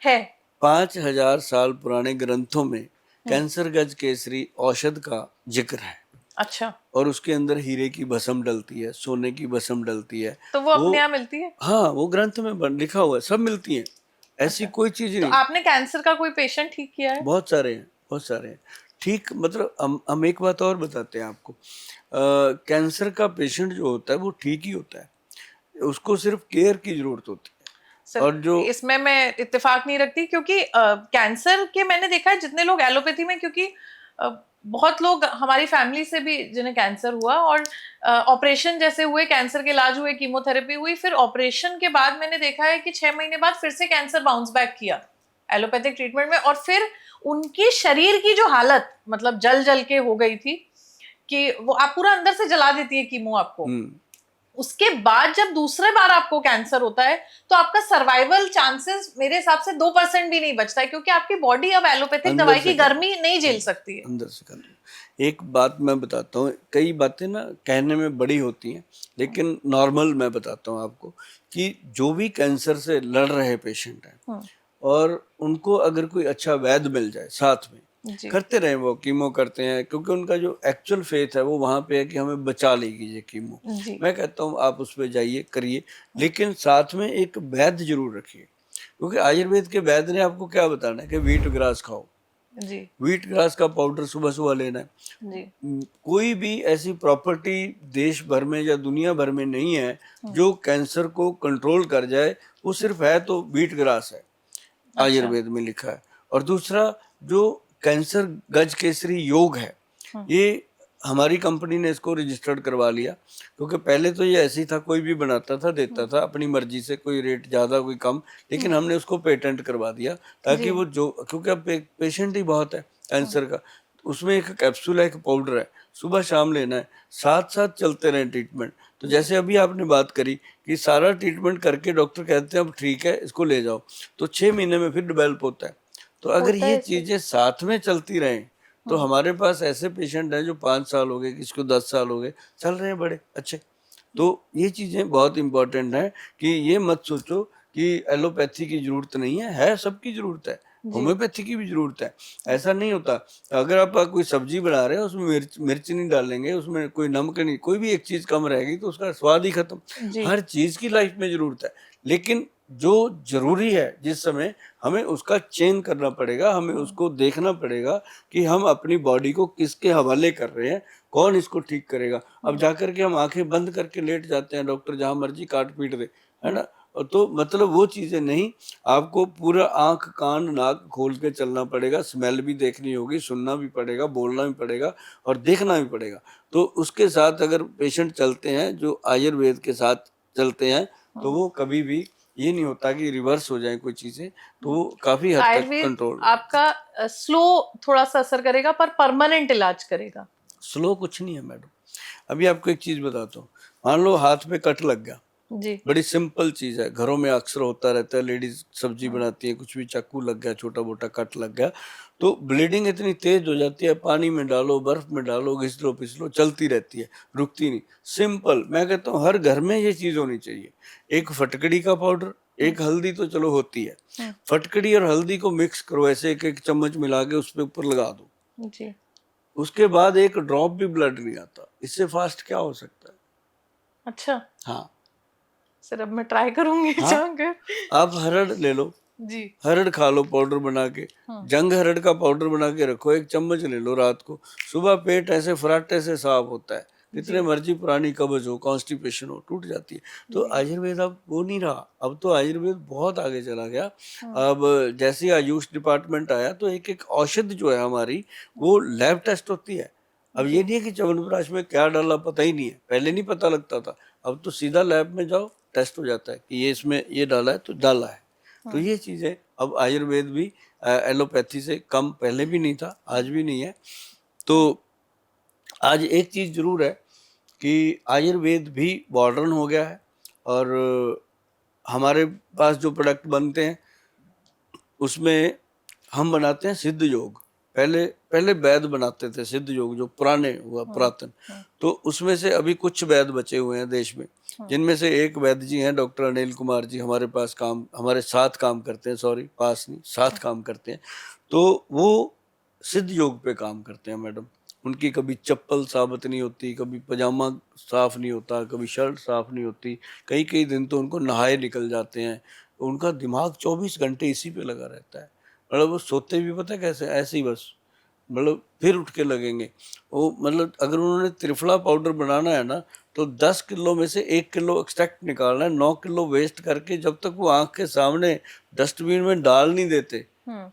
है 5000 साल पुराने ग्रंथों में कैंसर गज केसरी औषध का जिक्र है। अच्छा। और उसके अंदर हीरे की भस्म डलती है, सोने की भस्म डलती है, तो वो अपने यहाँ मिलती है? हाँ वो ग्रंथ में लिखा हुआ है, सब मिलती है, ऐसी कोई चीज तो नहीं। आपने कैंसर का कोई पेशेंट ठीक किया है? बहुत सारे हैं, बहुत सारे हैं ठीक। मतलब हम एक बात और बताते हैं आपको, कैंसर का पेशेंट जो होता है वो ठीक ही होता है, उसको सिर्फ केयर की जरूरत होती है। सर, और जो इसमें मैं इत्तेफाक नहीं रखती, क्योंकि कैंसर के मैंने देखा है जितने लोग एलोपैथी में, क्योंकि बहुत लोग हमारी फैमिली से भी जिन्हें कैंसर हुआ और ऑपरेशन जैसे हुए, कैंसर के इलाज हुए, कीमोथेरेपी हुई, फिर ऑपरेशन के बाद मैंने देखा है कि 6 महीने बाद फिर से कैंसर बाउंस बैक किया एलोपैथिक ट्रीटमेंट में। और फिर उनकी शरीर की जो हालत मतलब जल जल के हो गई थी कि वो आप पूरा अंदर से जला देती है कीमो आपको। उसके बाद जब दूसरे बार आपको कैंसर होता है तो आपका सर्वाइवल चांसेस मेरे हिसाब से 2% भी नहीं बचता है, क्योंकि आपकी बॉडी अब एलोपैथिक दवाई की गर्मी नहीं झेल सकती है। अंदर से कर। एक बात मैं बताता हूँ, कई बातें ना कहने में बड़ी होती हैं, लेकिन नॉर्मल मैं बताता हूँ आपको कि जो भी कैंसर से लड़ रहे पेशेंट हैं और उनको अगर कोई अच्छा वैद्य मिल जाए साथ में, जी। करते रहे, वो कीमो करते हैं क्योंकि उनका जो एक्चुअल फेथ है वो वहाँ पे है कि हमें बचा लेगी ये कीमो। जी। मैं कहता हूँ आप उस पे जाइए, करिए, लेकिन साथ में एक वैद्य जरूर रखिए, क्योंकि आयुर्वेद के वैद्य ने आपको क्या बताना है कि व्हीट ग्रास खाओ, जी। व्हीट ग्रास का पाउडर सुबह सुबह लेना है। जी। कोई भी ऐसी प्रॉपर्टी देश भर में या दुनिया भर में नहीं है जो कैंसर को कंट्रोल कर जाए, वो सिर्फ है तो व्हीट ग्रास है, अच्छा। आयुर्वेद में लिखा है। और दूसरा, जो कैंसर गज केसरी योग है, ये हमारी कंपनी ने इसको रजिस्टर्ड करवा लिया, क्योंकि पहले तो ये ऐसे ही था, कोई भी बनाता था, देता था अपनी मर्जी से, कोई रेट ज़्यादा कोई कम, लेकिन हमने उसको पेटेंट करवा दिया ताकि जी। वो जो, क्योंकि अब पेशेंट ही बहुत है कैंसर का, उसमें एक कैप्सूल है, एक पाउडर है, सुबह शाम लेना है, साथ साथ चलते रहें ट्रीटमेंट। तो जैसे अभी आपने बात करी कि सारा ट्रीटमेंट करके डॉक्टर कहते हैं अब ठीक है इसको ले जाओ, तो 6 महीने में फिर डेवलप होता है। तो अगर होता ये है सर। चीजें साथ में चलती रहें, तो हमारे पास ऐसे पेशेंट हैं जो 5 साल हो गए, किसी को 10 साल हो गए, चल रहे हैं बड़े अच्छे। तो ये चीजें बहुत इंपॉर्टेंट हैं कि ये मत सोचो कि एलोपैथी की जरूरत नहीं है सबकी जरूरत है, जी। होम्योपैथी की भी जरूरत है। ऐसा नहीं होता, अगर आप कोई सब्जी बना रहे हैं उसमें मिर्च नहीं डालेंगे, उसमें कोई नमक नहीं, कोई भी एक चीज कम रहेगी तो उसका स्वाद ही खत्म। जी। हर चीज की लाइफ में जरूरत है, लेकिन जो जरूरी है जिस समय, हमें उसका चेंज करना पड़ेगा, हमें उसको देखना पड़ेगा कि हम अपनी बॉडी को किसके हवाले कर रहे हैं, कौन इसको ठीक करेगा। अब जाकर के हम आंखें बंद करके लेट जाते हैं, डॉक्टर जहां मर्जी काट पीट दे, है ना। और तो मतलब वो चीजें नहीं, आपको पूरा आंख कान नाक खोल के चलना पड़ेगा, स्मेल भी देखनी होगी, सुनना भी पड़ेगा, बोलना भी पड़ेगा और देखना भी पड़ेगा। तो उसके साथ अगर पेशेंट चलते हैं जो आयुर्वेद के साथ चलते हैं, तो वो कभी भी ये नहीं होता कि रिवर्स हो जाए कोई चीजें, तो वो काफी हद तक आयुर्वेद कंट्रोल। आपका स्लो थोड़ा सा असर करेगा पर परमानेंट इलाज करेगा। स्लो कुछ नहीं है मैडम। अभी आपको एक चीज बताता हूँ, मान लो हाथ पे कट लग गया, जी। बड़ी सिंपल चीज है, घरों में अक्सर होता रहता है, लेडीज सब्जी बनाती है, कुछ भी चाकू लग गया, छोटा मोटा कट लग गया, तो ब्लीडिंग इतनी तेज हो जाती है, पानी में डालो, बर्फ में डालो, घिस लो पिस लो, चलती रहती है, रुकती नहीं। सिंपल, मैं कहता हूँ हर घर में ये चीज होनी चाहिए, एक फटकड़ी का पाउडर, एक हल्दी तो चलो होती है, फटकड़ी और हल्दी को मिक्स करो, ऐसे एक एक चम्मच मिला के उस पे ऊपर लगा दो, जी। उसके बाद एक ड्रॉप भी ब्लड नहीं आता। इससे फास्ट क्या हो सकता है? अच्छा हाँ। सर, अब मैं ट्राई करूंगी हाँ, जाकर। आप हरड़ ले लो, जी। हरड़ खा लो पाउडर बना के, जंग हरड़ का पाउडर बना के रखो, एक चम्मच ले लो रात को, सुबह पेट ऐसे फराटे से साफ होता है। कितने मर्जी पुरानी कब्ज हो, कॉन्स्टिपेशन हो, टूट जाती है। तो आयुर्वेद अब वो नहीं रहा, अब तो आयुर्वेद बहुत आगे चला गया। अब जैसे ही आयुष डिपार्टमेंट आया तो एक एक औषध जो है हमारी, वो लैब टेस्ट होती है। अब ये नहीं है कि च्यवनप्राश में क्या डाला पता ही नहीं है, पहले नहीं पता लगता था, अब तो सीधा लैब में जाओ, टेस्ट हो जाता है कि ये इसमें ये डाला है तो डाला है। तो ये चीज़ें अब आयुर्वेद भी एलोपैथी से कम पहले भी नहीं था, आज भी नहीं है। तो आज एक चीज़ जरूर है कि आयुर्वेद भी मॉडर्न हो गया है, और हमारे पास जो प्रोडक्ट बनते हैं उसमें हम बनाते हैं सिद्ध योग। पहले पहले वैद्य बनाते थे सिद्ध योग, जो पुराने हुआ पुरातन, तो उसमें से अभी कुछ वैद्य बचे हुए हैं देश में, जिनमें से एक वैद्य जी हैं डॉक्टर अनिल कुमार जी, हमारे पास काम, हमारे साथ काम करते हैं, सॉरी पास नहीं, साथ काम करते हैं। तो वो सिद्ध योग पे काम करते हैं मैडम। उनकी कभी चप्पल साबित नहीं होती, कभी पजामा साफ नहीं होता, कभी शर्ट साफ नहीं होती, कई कई दिन तो उनको नहाए निकल जाते हैं। उनका दिमाग 24 घंटे इसी पे लगा रहता है, मतलब वो सोते भी पता है कैसे, ऐसे ही बस, मतलब फिर उठ के लगेंगे वो। मतलब अगर उन्होंने त्रिफला पाउडर बनाना है ना, तो 10 किलो में से 1 किलो एक्सट्रैक्ट निकालना है, 9 किलो वेस्ट करके, जब तक वो आंख के सामने डस्टबिन में डाल नहीं देते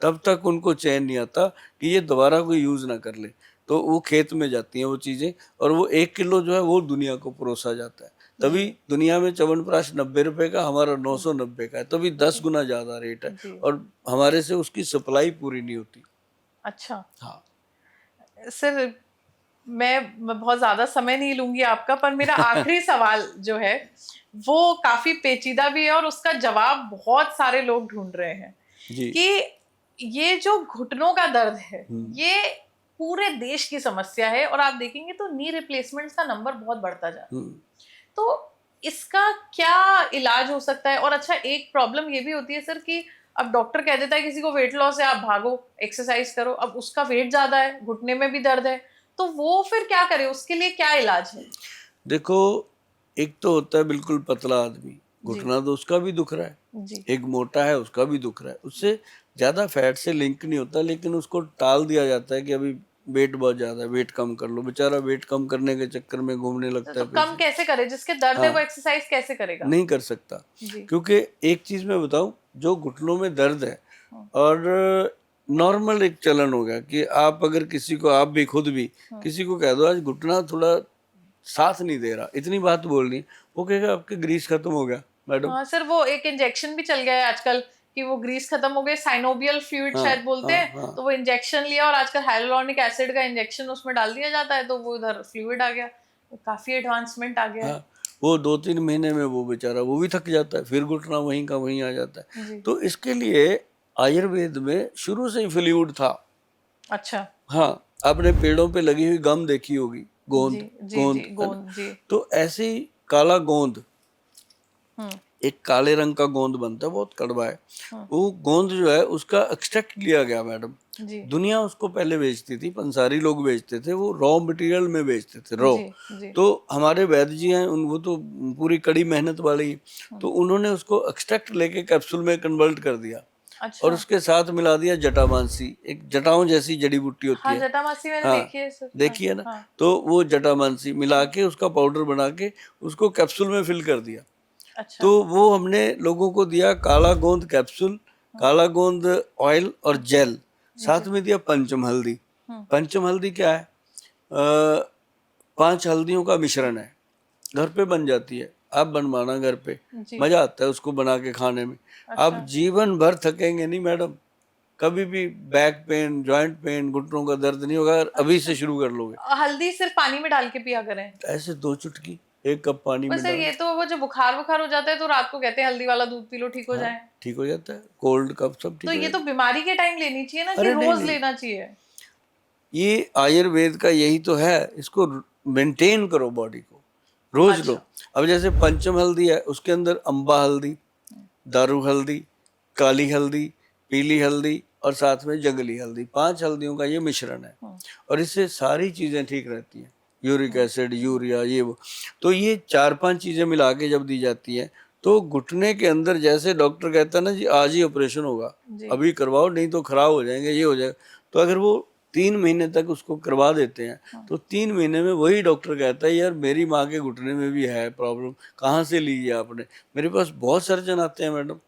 तब तक उनको चैन नहीं आता कि ये दोबारा कोई यूज ना कर ले। तो वो खेत में जाती हैं वो चीजें, और वो 1 किलो जो है वो दुनिया को परोसा जाता है। तभी दुनिया में च्यवनप्राश 90 रुपए का, हमारा 990 का है, तभी 10 गुना ज्यादा रेट है, और हमारे से उसकी सप्लाई पूरी नहीं होती। अच्छा हाँ। सर, मैं बहुत ज्यादा समय नहीं लूंगी आपका, पर मेरा आखिरी सवाल जो है वो काफी पेचीदा भी है और उसका जवाब बहुत सारे लोग ढूंढ रहे हैं जी। कि ये जो घुटनों का दर्द है ये पूरे देश की समस्या है, और आप देखेंगे तो नी रिप्लेसमेंट्स का नंबर बहुत बढ़ता जा रहा है। तो इसका क्या इलाज हो सकता है? और अच्छा, एक प्रॉब्लम ये भी होती है सर कि अब डॉक्टर कह देता है किसी को वेट लॉस है, आप भागो एक्सरसाइज करो, अब उसका वेट ज्यादा है, घुटने में भी दर्द है, तो वो फिर क्या करे, उसके लिए क्या इलाज है? देखो, एक तो होता है बिल्कुल पतला आदमी, जी घुटना तो उसका भी दुख रहा है, जी एक मोटा है उसका भी दुख रहा है, उससे ज्यादा फैट से लिंक नहीं होता, लेकिन उसको टाल दिया जाता है कि अभी वेट बहुत ज्यादा है, वेट कम कर लो। बेचारा वेट कम करने के चक्कर में घूमने लगता तो है कम पीछे। कैसे करे, जिसके दर्द है वो हाँ, एक्सरसाइज कैसे करेगा? नहीं कर सकता, जी क्योंकि एक चीज मैं बताऊं, जो घुटनों में दर्द है, हाँ, और नॉर्मल एक चलन हो गया कि आप अगर किसी को, आप भी खुद भी हाँ, किसी को कह दो आज घुटना थोड़ा साथ नहीं दे रहा, इतनी बात बोलनी, वो कहेगा आपके ग्रीस खत्म हो गया मैडम। हाँ सर, वो एक इंजेक्शन भी चल गया है आजकल कि वो ग्रीस खत्म हो गए, साइनोबियल फ्लूइड हाँ शायद बोलते हाँ हैं, हाँ तो वो इंजेक्शन लिया और आजकल हाइलुरोनिक एसिड का इंजेक्शन उसमें डाल दिया जाता है, तो वो उधर फ्लूइड आ गया, तो काफी एडवांसमेंट आ गया है। हाँ, वो 2-3 महीने में वो बेचारा वो भी थक जाता है, फिर घुटना वहीं का वहीं आ जाता है। जी तो इसके लिए आयुर्वेद में शुरू से ही फ्लूइड था। अच्छा। हाँ, आपने पेड़ों पे लगी हुई गम देखी होगी, जी गोंद, जी जी गोंद है ना। गोंद जी। तो ऐसे ही काला गोंद, हम्म एक काले रंग का गोंद बनता है, बहुत कड़वा है। हम्म वो गोंद जो है उसका एक्सट्रैक्ट लिया गया मैडम। जी दुनिया उसको पहले बेचती थी, पंसारी लोग बेचते थे, वो रॉ मटेरियल में बेचते थे, रॉ। जी जी। तो हमारे वैद्य जी हैं उन, वो तो पूरी कड़ी मेहनत वाले ही, तो उन्होंने उसको एक्सट्रैक्ट लेके कैप्सूल में कन्वर्ट कर दिया, और अच्छा। उसके साथ मिला दिया जटामांसी, एक जटाओं जैसी जड़ी बूटी होती हाँ, है। जटामासी मैंने हाँ, देखी है सर। हाँ देखिए ना। हाँ। तो वो जटामांसी मिला के उसका पाउडर बना के उसको कैप्सूल में फिल कर दिया। अच्छा। तो वो हमने लोगों को दिया काला गोंद कैप्सूल, काला गोंद ऑयल और जेल, साथ जी। में दिया पंचम हल्दी। हम्म पंचम हल्दी क्या है? 5 हल्दियों का मिश्रण है, घर पे बन जाती है, आप बनवाना घर पे, जी। मजा आता है उसको बना के खाने में। आप अच्छा। जीवन भर थकेंगे नहीं मैडम, कभी भी बैक पेन, जॉइंट पेन, घुटनों का दर्द नहीं होगा अगर अभी अच्छा, से शुरू कर लोगे। हल्दी सिर्फ पानी में डाल के पिया करें? ऐसे 2 चुटकी 1 कप पानी बस में सर, डाल, ये तो वो जो बुखार बुखार हो जाता है तो रात को कहते हैं हल्दी वाला दूध पी लो, ठीक हो हाँ जाए। ठीक हो जाता है, कोल्ड कफ सब ठीक तो हो ये तो जाता बीमारी के टाइम लेनी चाहिए ना, है। कि अरे नहीं रोज नहीं, लेना चाहिए? ये आयुर्वेद का यही तो है, इसको मेंटेन करो बॉडी को, रोज लो। अच्छा। अब जैसे पंचम हल्दी है, उसके अंदर अम्बा हल्दी, दारू हल्दी, काली हल्दी, पीली हल्दी और साथ में जंगली हल्दी, 5 हल्दियों का ये मिश्रण है, हम्म और इससे सारी चीजें ठीक रहती हैं, यूरिक हम्म एसिड, यूरिया, ये वो। तो ये 4-5 चीजें मिला के जब दी जाती हैं, तो घुटने के अंदर जैसे डॉक्टर कहता है ना जी आज ही ऑपरेशन होगा, जी। अभी करवाओ नहीं तो खराब हो जाएंगे, ये हो जाएगा, तो अगर वो 3 महीने तक उसको करवा देते हैं, तो 3 महीने में वही डॉक्टर कहता है यार मेरी माँ के घुटने में भी है प्रॉब्लम, कहाँ से ली है आपने? मेरे पास बहुत सर्जन आते हैं मैडम।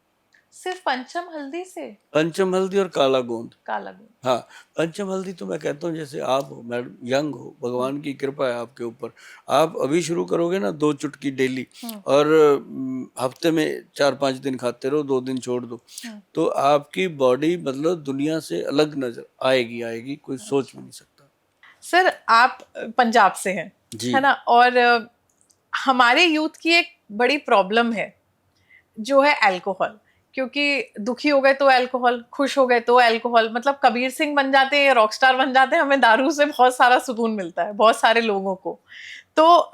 सिर्फ पंचम हल्दी से? पंचम हल्दी और काला गोंद। काला दूध। हाँ, पंचम हल्दी तो मैं कहता हूँ जैसे आप हो मैडम, यंग हो, भगवान की कृपा है आपके ऊपर, आप अभी शुरू करोगे ना 2 चुटकी डेली, हम्म और हफ्ते में 4-5 दिन खाते रहो, 2 दिन छोड़ दो, हम्म तो आपकी बॉडी मतलब दुनिया से अलग नजर आएगी, आएगी, कोई सोच भी अच्छा। नहीं सकता। सर, आप पंजाब से हैं, जी है ना? और हमारे यूथ की एक बड़ी प्रॉब्लम है जो है अल्कोहल। क्योंकि दुखी हो गए तो अल्कोहल, खुश हो गए तो अल्कोहल, मतलब कबीर सिंह बन जाते हैं, रॉकस्टार बन जाते हैं, हमें दारू से बहुत सारा सुकून मिलता है, बहुत सारे लोगों को। तो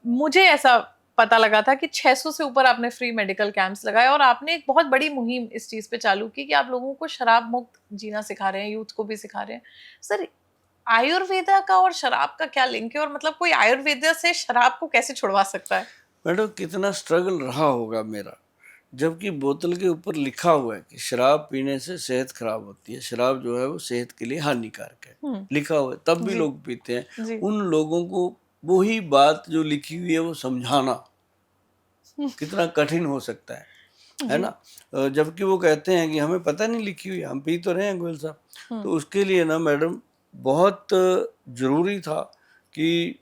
मुझे ऐसा पता लगा था कि 600 से ऊपर आपने फ्री मेडिकल कैंप्स लगाए और आपने एक बहुत बड़ी मुहिम इस चीज पे चालू की कि आप लोगों को शराब मुक्त जीना सिखा रहे हैं, यूथ को भी सिखा रहे हैं। सर, आयुर्वेदा का और शराब का क्या लिंक है, और मतलब कोई आयुर्वेदा से शराब को कैसे छुड़वा सकता है? मैडम, कितना स्ट्रगल रहा होगा मेरा, जबकि बोतल के ऊपर लिखा हुआ है कि शराब पीने से सेहत खराब होती है, शराब जो है वो सेहत के लिए हानिकारक है, हम्म लिखा हुआ है, तब भी जी लोग पीते हैं। जी। उन लोगों को वही बात जो लिखी हुई है वो समझाना कितना कठिन हो सकता है जी। ना। जबकि वो कहते हैं कि हमें पता नहीं लिखी हुई है, हम पी तो रहे हैं गोयल साहब। हम्म तो उसके लिए ना मैडम बहुत जरूरी था कि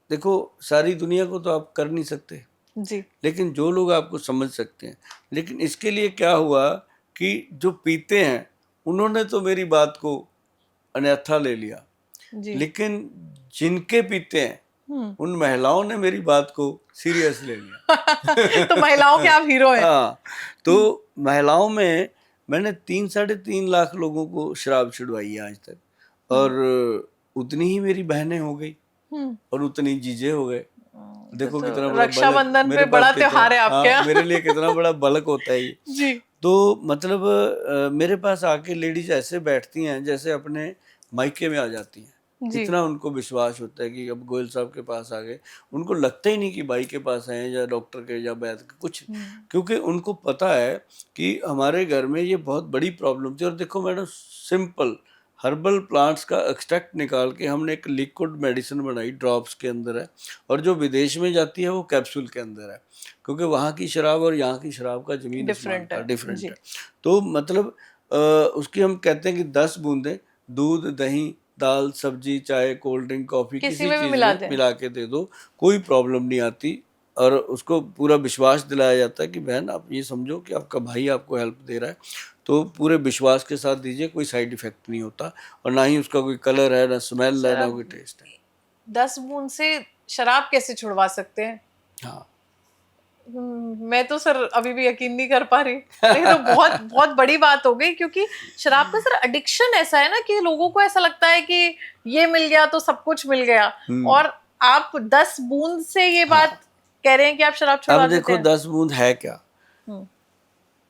देखो, सारी दुनिया को तो आप कर नहीं सकते, जी लेकिन जो लोग आपको समझ सकते हैं। लेकिन इसके लिए क्या हुआ कि जो पीते हैं उन्होंने तो मेरी बात को अन्यथा ले लिया, जी। लेकिन जिनके पीते हैं हम्म उन महिलाओं ने मेरी बात को सीरियस ले लिया। तो महिलाओं के आप हीरो हैं। हाँ, तो महिलाओं में मैंने 3-3.5 लाख लोगों को शराब छुड़वाई है आज तक, और उतनी ही मेरी बहनें हो गई हम्म और उतनी जीजे हो गए। देखो तो कितना बड़ा बलक रक्षाबंधन मेरे पे पास, बड़ा कितना, त्योहार है आपके हाँ यहाँ। मेरे लिए कितना बड़ा बलक होता है ये। जी। तो मतलब मेरे पास आके लेडीज ऐसे बैठती हैं जैसे अपने मायके में आ जाती हैं। जी। इतना उनको विश्वास होता है कि अब गोयल साहब के पास आ गए। उनको लगता ही नहीं कि भाई के पास आए हैं या डॉक्टर के या वैद्य के कुछ, क्योंकि उनको पता है कि हमारे घर में ये बहुत बड़ी प्रॉब्लम थी। और देखो मैडम, सिंपल हर्बल प्लांट्स का एक्सट्रैक्ट निकाल के हमने एक लिक्विड मेडिसिन बनाई, ड्रॉप्स के अंदर है, और जो विदेश में जाती है वो कैप्सूल के अंदर है, क्योंकि वहाँ की शराब और यहाँ की शराब का जमीन आसमान डिफरेंट का है। डिफरेंट जी। है। तो मतलब उसकी हम कहते हैं कि 10 बूंदें दूध, दही, दाल, सब्जी, चाय, कोल्ड ड्रिंक, कॉफ़ी, किसी किसी में भी चीज़ मिला में दें। मिला के दे दो, कोई प्रॉब्लम नहीं आती। और उसको पूरा विश्वास दिलाया जाता है कि बहन आप ये समझो कि आपका भाई आपको हेल्प दे रहा है, तो पूरे विश्वास के साथ दीजिए, कोई साइड इफेक्ट नहीं होता, और ना ही उसका कोई कलर है, ना स्मेल है, सर ना आप कोई टेस्ट है। 10 बूंद से शराब कैसे छुड़वा सकते हैं? हाँ। मैं तो सर अभी भी यकीन नहीं कर पा रही। ये तो बहुत बहुत बड़ी बात हो गई, क्योंकि शराब का सर एडिक्शन ऐसा है ना कि लोगों को ऐसा लगता है कि ये मिल गया तो सब कुछ मिल गया। और आप 10 बूंद से ये बात कह रहे हैं कि आप शराब छुड़वा अब देते देखो हैं। 10 बूंद है क्या, हम्म,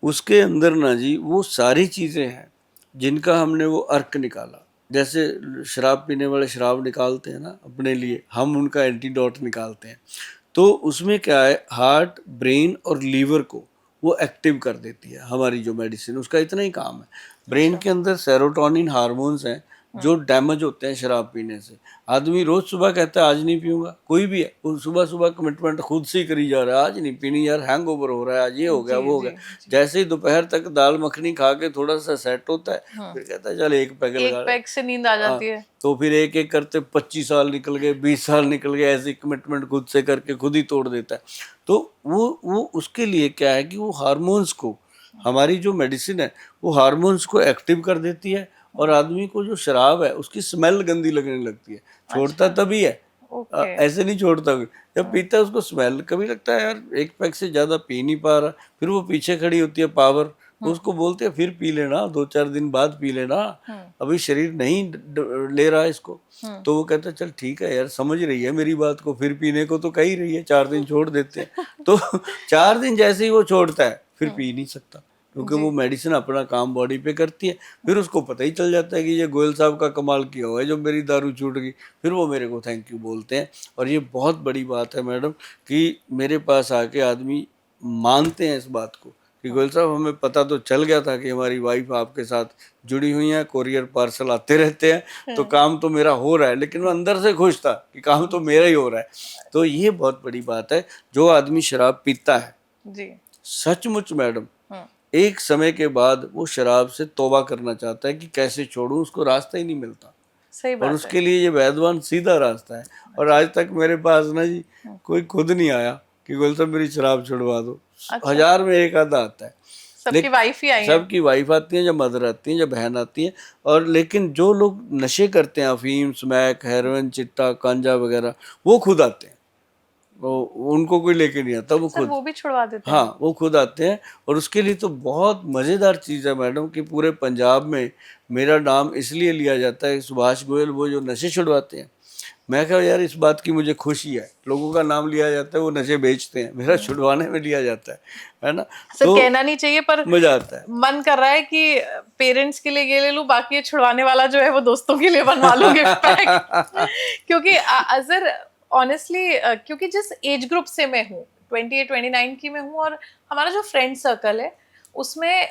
उसके अंदर ना जी वो सारी चीजें हैं जिनका हमने वो अर्क निकाला। जैसे शराब पीने वाले शराब निकालते हैं ना अपने लिए, हम उनका एंटीडोट निकालते हैं। तो उसमें क्या है, हार्ट, ब्रेन और लीवर को वो एक्टिव कर देती है हमारी जो मेडिसिन, उसका इतना ही काम है। ब्रेन अच्छा। के अंदर सेरोटोनिन हार्मोन्स हैं जो डैमेज होते हैं शराब पीने से। आदमी रोज सुबह कहता है आज नहीं पीऊंगा, कोई भी है, वो सुबह सुबह कमिटमेंट खुद से ही करी जा रहा है, आज नहीं पीनी यार, हैंगओवर हो रहा है, आज ये हो गया जी वो हो जी गया। जी। जैसे ही दोपहर तक दाल मखनी खा के थोड़ा सा सेट होता है, फिर कहता है चल एक पैग एक लगा ले। पैक से नींद आ हाँ, जाती है। तो फिर एक एक करते 25 साल निकल गए, 20 साल निकल गए, ऐसी कमिटमेंट खुद से करके खुद ही तोड़ देता है। तो वो उसके लिए क्या है कि वो हार्मोन्स को, हमारी जो मेडिसिन है वो हार्मोन्स को एक्टिव कर देती है, और आदमी को जो शराब है उसकी स्मेल गंदी लगने लगती है। छोड़ता अच्छा। तभी है, ओके। ऐसे नहीं छोड़ता कोई। जब पीता है उसको स्मेल कभी लगता है यार एक पैक से ज्यादा पी नहीं पा रहा, फिर वो पीछे खड़ी होती है पावर, उसको बोलते हैं फिर पी लेना, 2-4 दिन बाद पी लेना, अभी शरीर नहीं ले रहा है इसको। तो वो कहता है चल ठीक है यार, समझ रही है मेरी बात को, फिर पीने को तो कह ही रही है, 4 दिन छोड़ देते हैं। तो 4 दिन जैसे ही वो छोड़ता है फिर पी नहीं सकता, क्योंकि जी। वो मेडिसिन अपना काम बॉडी पे करती है। फिर उसको पता ही चल जाता है कि ये गोयल साहब का कमाल किया हुआ है जो मेरी दारू छूट गई, फिर वो मेरे को थैंक यू बोलते हैं। और ये बहुत बड़ी बात है मैडम कि मेरे पास आके आदमी मानते हैं इस बात को कि गोयल साहब हमें पता तो चल गया था कि हमारी वाइफ आपके साथ जुड़ी हुई है, कोरियर पार्सल आते रहते हैं, तो काम तो मेरा हो रहा है, लेकिन मैं अंदर से खुश था कि काम तो मेरा ही हो रहा है। तो ये बहुत बड़ी बात है। जो आदमी शराब पीता है जी। सचमुच मैडम, एक समय के बाद वो शराब से तौबा करना चाहता है कि कैसे छोड़ूं, उसको रास्ता ही नहीं मिलता, सही और बात है। उसके लिए ये वैद्यवान सीधा रास्ता है। और आज तक मेरे पास ना जी कोई खुद नहीं आया कि गोल साहब मेरी शराब छुड़वा दो। अच्छा। 1000 में एक आधा आता है। सबकी वाइफ ही आई है। सबकी वाइफ आती है, या मदर आती है, या बहन आती है। और लेकिन जो लोग नशे करते हैं, अफीम, स्मैक, हेरोइन, चिट्टा, गांजा वगैरह, वो खुद आते हैं, वो उनको कोई लेके नहीं आता, वो सर खुद। वो भी छुड़वा देते हैं। हाँ, वो खुद आते हैं। और उसके लिए तो बहुत मज़ेदार चीज़ है मैडम कि पूरे पंजाब में मेरा नाम इसलिए लिया जाता है, सुभाष गोयल वो जो नशे छुड़वाते हैं। मैं कहा यार इस बात की मुझे खुशी है, लोगों का नाम लिया जाता है वो नशे बेचते हैं, मेरा छुड़वाने में लिया जाता है ना। सर तो कहना नहीं चाहिए, पर मज़ा आता है। मन कर रहा है कि पेरेंट्स के लिए ये ले लूं, बाकी ये छुड़वाने वाला जो है वो दोस्तों के लिए बनवा लूं गिफ्ट पैक। क्योंकि सर ऑनेस्टली, क्योंकि जिस एज ग्रुप से मैं हूँ, 28-29 की मैं हूँ, और हमारा जो फ्रेंड सर्कल है उसमें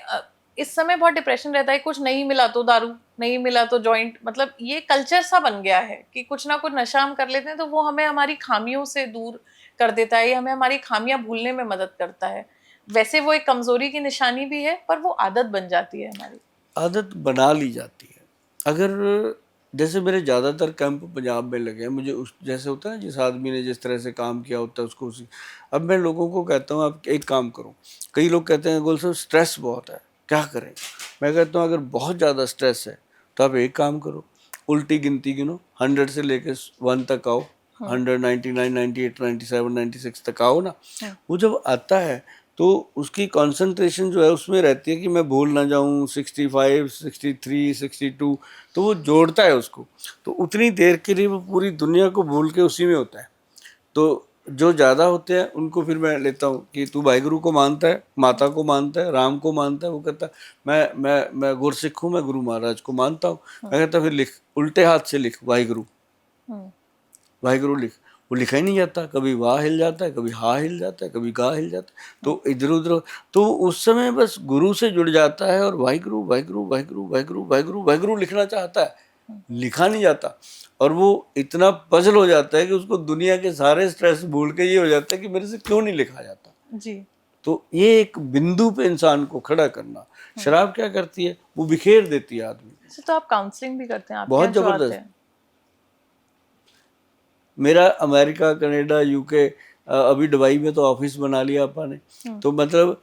इस समय बहुत डिप्रेशन रहता है। कुछ नहीं मिला तो दारू, नहीं मिला तो जॉइंट, मतलब ये कल्चर सा बन गया है कि कुछ ना कुछ नशा हम कर लेते हैं तो वो हमें हमारी खामियों से दूर कर देता है, या हमें हमारी खामियां भूलने में मदद करता है। वैसे वो एक कमजोरी की निशानी भी है, पर वो आदत बन जाती है हमारी। आदत बना ली जाती है। अगर जैसे मेरे ज़्यादातर कैंप पंजाब में लगे हैं, मुझे उस जैसे होता है ना जिस आदमी ने जिस तरह से काम किया होता है उसको उसी। अब मैं लोगों को कहता हूँ आप एक काम करो। कई लोग कहते हैं गोल साहब स्ट्रेस बहुत है, क्या करें। मैं कहता हूँ अगर बहुत ज़्यादा स्ट्रेस है तो आप एक काम करो, उल्टी गिनती गिनो, 100 से लेकर 1 तक आओ, 100, 99, 98, 97, 96 तक आओ ना। वो जब आता है तो उसकी कंसंट्रेशन जो है उसमें रहती है कि मैं भूल ना जाऊं, 65, 63, 62, तो वो जोड़ता है उसको। तो उतनी देर के लिए वो पूरी दुनिया को भूल के उसी में होता है। तो जो ज़्यादा होते हैं उनको फिर मैं लेता हूँ कि तू वाहिगुरु को मानता है, माता को मानता है, राम को मानता है। वो कहता है मैं गुरसिख हूँ, मैं गुरु महाराज को मानता हूँ। मैं कहता फिर लिख, उल्टे हाथ से लिख वाहिगुरु, वाहिगुरु लिख। वो लिखा ही नहीं जाता, कभी वाह हिल जाता है, कभी हा हिल जाता है, कभी गा हिल जाता है, तो इधर उधर। तो उस समय बस गुरु से जुड़ जाता है और वाहिगुरु वाहिगुरु वाहिगुरु वाहिगुरु वाहिगुरु वाहिगुरु लिखना चाहता है, लिखा नहीं जाता। और वो इतना पजल हो जाता है कि उसको दुनिया के सारे स्ट्रेस भूल के ये हो जाता है कि मेरे से क्यों नहीं लिखा जाता जी। तो ये एक बिंदु पे इंसान को खड़ा करना। शराब क्या करती है, वो बिखेर देती है आदमी। तो आप काउंसलिंग भी करते हैं, आपके बहुत यहाँ जो आते जबरदस्त। हैं? मेरा अमेरिका, कनाडा, यूके, अभी दुबई में तो ऑफिस बना लिया अपन ने। तो मतलब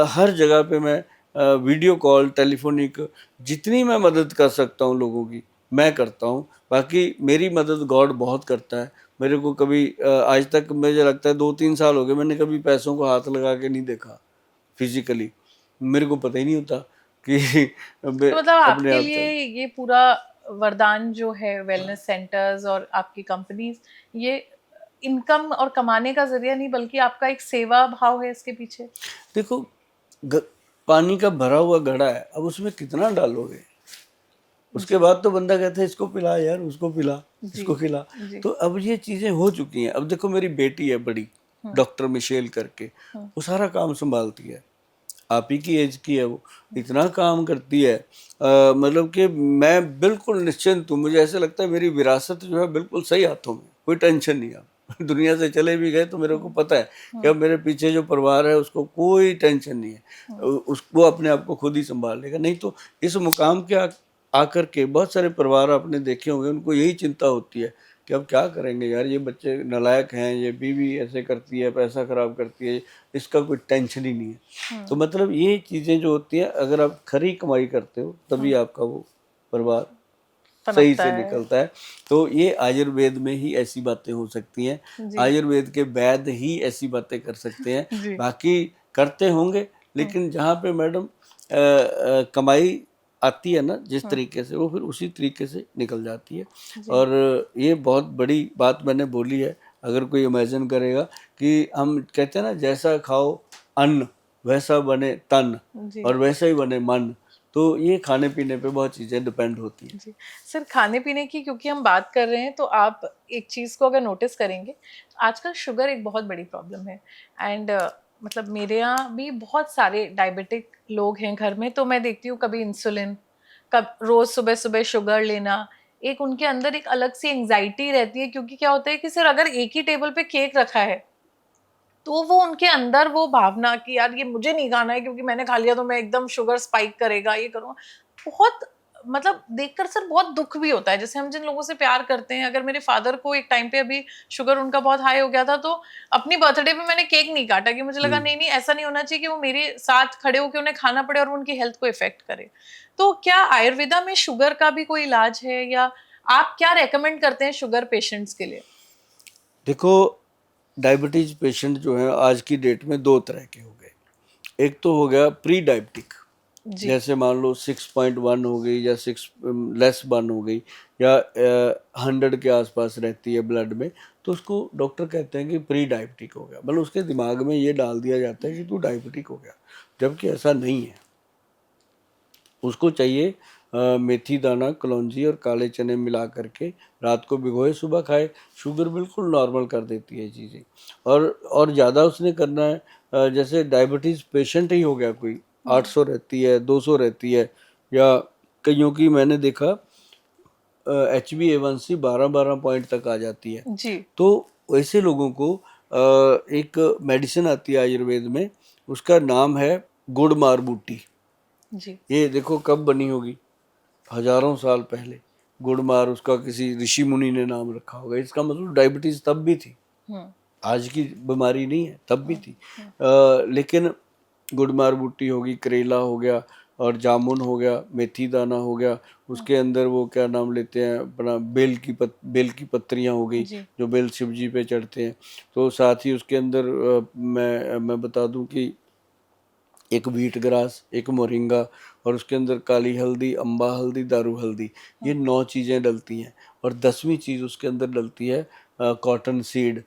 हर जगह पे मैं वीडियो कॉल, टेलीफोनिक, जितनी मैं मदद कर सकता हूँ लोगों की मैं करता हूँ। बाकी मेरी मदद गॉड बहुत करता है। मेरे को कभी आज तक मुझे लगता है 2-3 साल हो गए मैंने कभी पैसों को हाथ लगा के नहीं देखा फिजिकली। मेरे को पता ही नहीं होता कि तो मतलब अपने आपके आप लिए चल। ये पूरा वरदान जो है, वेलनेस सेंटर्स और आपकी कंपनीज, ये इनकम और कमाने का जरिया नहीं बल्कि आपका एक सेवा भाव है इसके पीछे? देखो, ग, पानी का भरा हुआ घड़ा है, अब उसमें कितना डालोगे? उसके बाद तो बंदा कहता है इसको पिला यार, उसको पिला, जी इसको खिला। जी। तो अब ये चीजें हो चुकी हैं। अब देखो मेरी बेटी है बड़ी, डॉक्टर मिशेल करके, वो सारा काम संभालती है। आप ही की एज की है वो, इतना काम करती है। मतलब कि मैं बिल्कुल निश्चिंत हूँ। मुझे ऐसे लगता है मेरी विरासत जो है बिल्कुल सही हाथों में, कोई टेंशन नहीं है। दुनिया से चले भी गए तो मेरे को पता है कि अब मेरे पीछे जो परिवार है उसको कोई टेंशन नहीं है। उसको अपने आप को खुद ही संभाल लेगा। नहीं तो इस मुकाम के आकर के बहुत सारे परिवार आपने देखे होंगे, उनको यही चिंता होती है कि अब क्या करेंगे यार, ये बच्चे नालायक हैं, ये बीवी ऐसे करती है, पैसा खराब करती है, इसका कोई टेंशन ही नहीं है। तो मतलब ये चीज़ें जो होती हैं, अगर आप खरी कमाई करते हो तभी आपका वो परिवार सही पनपता से है। निकलता है। तो ये आयुर्वेद में ही ऐसी बातें हो सकती हैं। जी आयुर्वेद के वैद्य ही ऐसी बातें कर सकते हैं। जी। बाकी करते होंगे, लेकिन जहाँ पे मैडम कमाई आती है ना जिस तरीके से, वो फिर उसी तरीके से निकल जाती है। और ये बहुत बड़ी बात मैंने बोली है। अगर कोई इमेजिन करेगा कि हम कहते हैं ना, जैसा खाओ अन्न वैसा बने तन, जी और वैसा ही बने मन। तो ये खाने पीने पे बहुत चीज़ें डिपेंड होती हैं। जी। सर, खाने पीने की क्योंकि हम बात कर रहे हैं तो आप एक चीज को अगर नोटिस करेंगे, आजकल शुगर एक बहुत बड़ी प्रॉब्लम है। एंड मतलब मेरे यहाँ भी बहुत सारे डायबिटिक लोग हैं घर में, तो मैं देखती हूँ कभी इंसुलिन, कब रोज सुबह सुबह शुगर लेना, एक उनके अंदर एक अलग सी एंजाइटी रहती है। क्योंकि क्या होता है कि सर अगर एक ही टेबल पे केक रखा है तो वो उनके अंदर वो भावना कि यार ये मुझे नहीं खाना है क्योंकि मैंने खा लिया तो मैं एकदम शुगर स्पाइक करेगा, ये करूँगा। बहुत मतलब देखकर सर बहुत दुख भी होता है। जैसे हम जिन लोगों से प्यार करते हैं, अगर मेरे फादर को एक टाइम पे अभी शुगर उनका बहुत हाई हो गया था, तो अपनी बर्थडे पे मैंने केक नहीं काटा कि मुझे लगा नहीं नहीं ऐसा नहीं होना चाहिए कि वो मेरे साथ खड़े होकर उन्हें खाना पड़े और वो उनकी हेल्थ को इफेक्ट करे। तो क्या आयुर्वेदा में शुगर का भी कोई इलाज है, या आप क्या रेकमेंड करते हैं शुगर पेशेंट्स के लिए? देखो, डायबिटीज पेशेंट जो है आज की डेट में दो तरह के हो गए। एक तो हो गया प्री डायबिटिक, जी जैसे मान लो 6.1 हो गई, या 6 <1 हो गई, या 100 के आसपास रहती है ब्लड में, तो उसको डॉक्टर कहते हैं कि प्री डायबिटिक हो गया। मतलब उसके दिमाग में ये डाल दिया जाता है कि तू डायबिटिक हो गया, जबकि ऐसा नहीं है। उसको चाहिए मेथी दाना, कलौंजी और काले चने मिला करके रात को भिगोए, सुबह खाए। शुगर बिल्कुल नॉर्मल कर देती है चीज़ें। और ज़्यादा उसने करना है, जैसे डायबिटीज़ पेशेंट ही हो गया कोई, 800 रहती है, 200 रहती है, या कईयों की मैंने देखा HbA1c 12-12 पॉइंट तक आ जाती है। जी तो ऐसे लोगों को एक मेडिसिन आती है आयुर्वेद में, उसका नाम है गुड़ मार बूटी। जी। ये देखो कब बनी होगी, हजारों साल पहले। गुड़मार, उसका किसी ऋषि मुनि ने नाम रखा होगा। इसका मतलब डायबिटीज तब भी थी, हम्म आज की बीमारी नहीं है, तब भी हम्म थी। हम्म लेकिन गुड़मार बूटी होगी, करेला हो गया, और जामुन हो गया, मेथी दाना हो गया, उसके अंदर वो क्या नाम लेते हैं अपना, बेल की पत्तियां हो गई, जी जो बेल शिव जी पे चढ़ते हैं। तो साथ ही उसके अंदर मैं बता दूं कि एक व्हीट ग्रास, एक मोरिंगा, और उसके अंदर काली हल्दी, अम्बा हल्दी, दारू हल्दी, ये 9 चीज़ें डलती हैं। और 10वीं चीज़ उसके अंदर डलती है कॉटन सीड।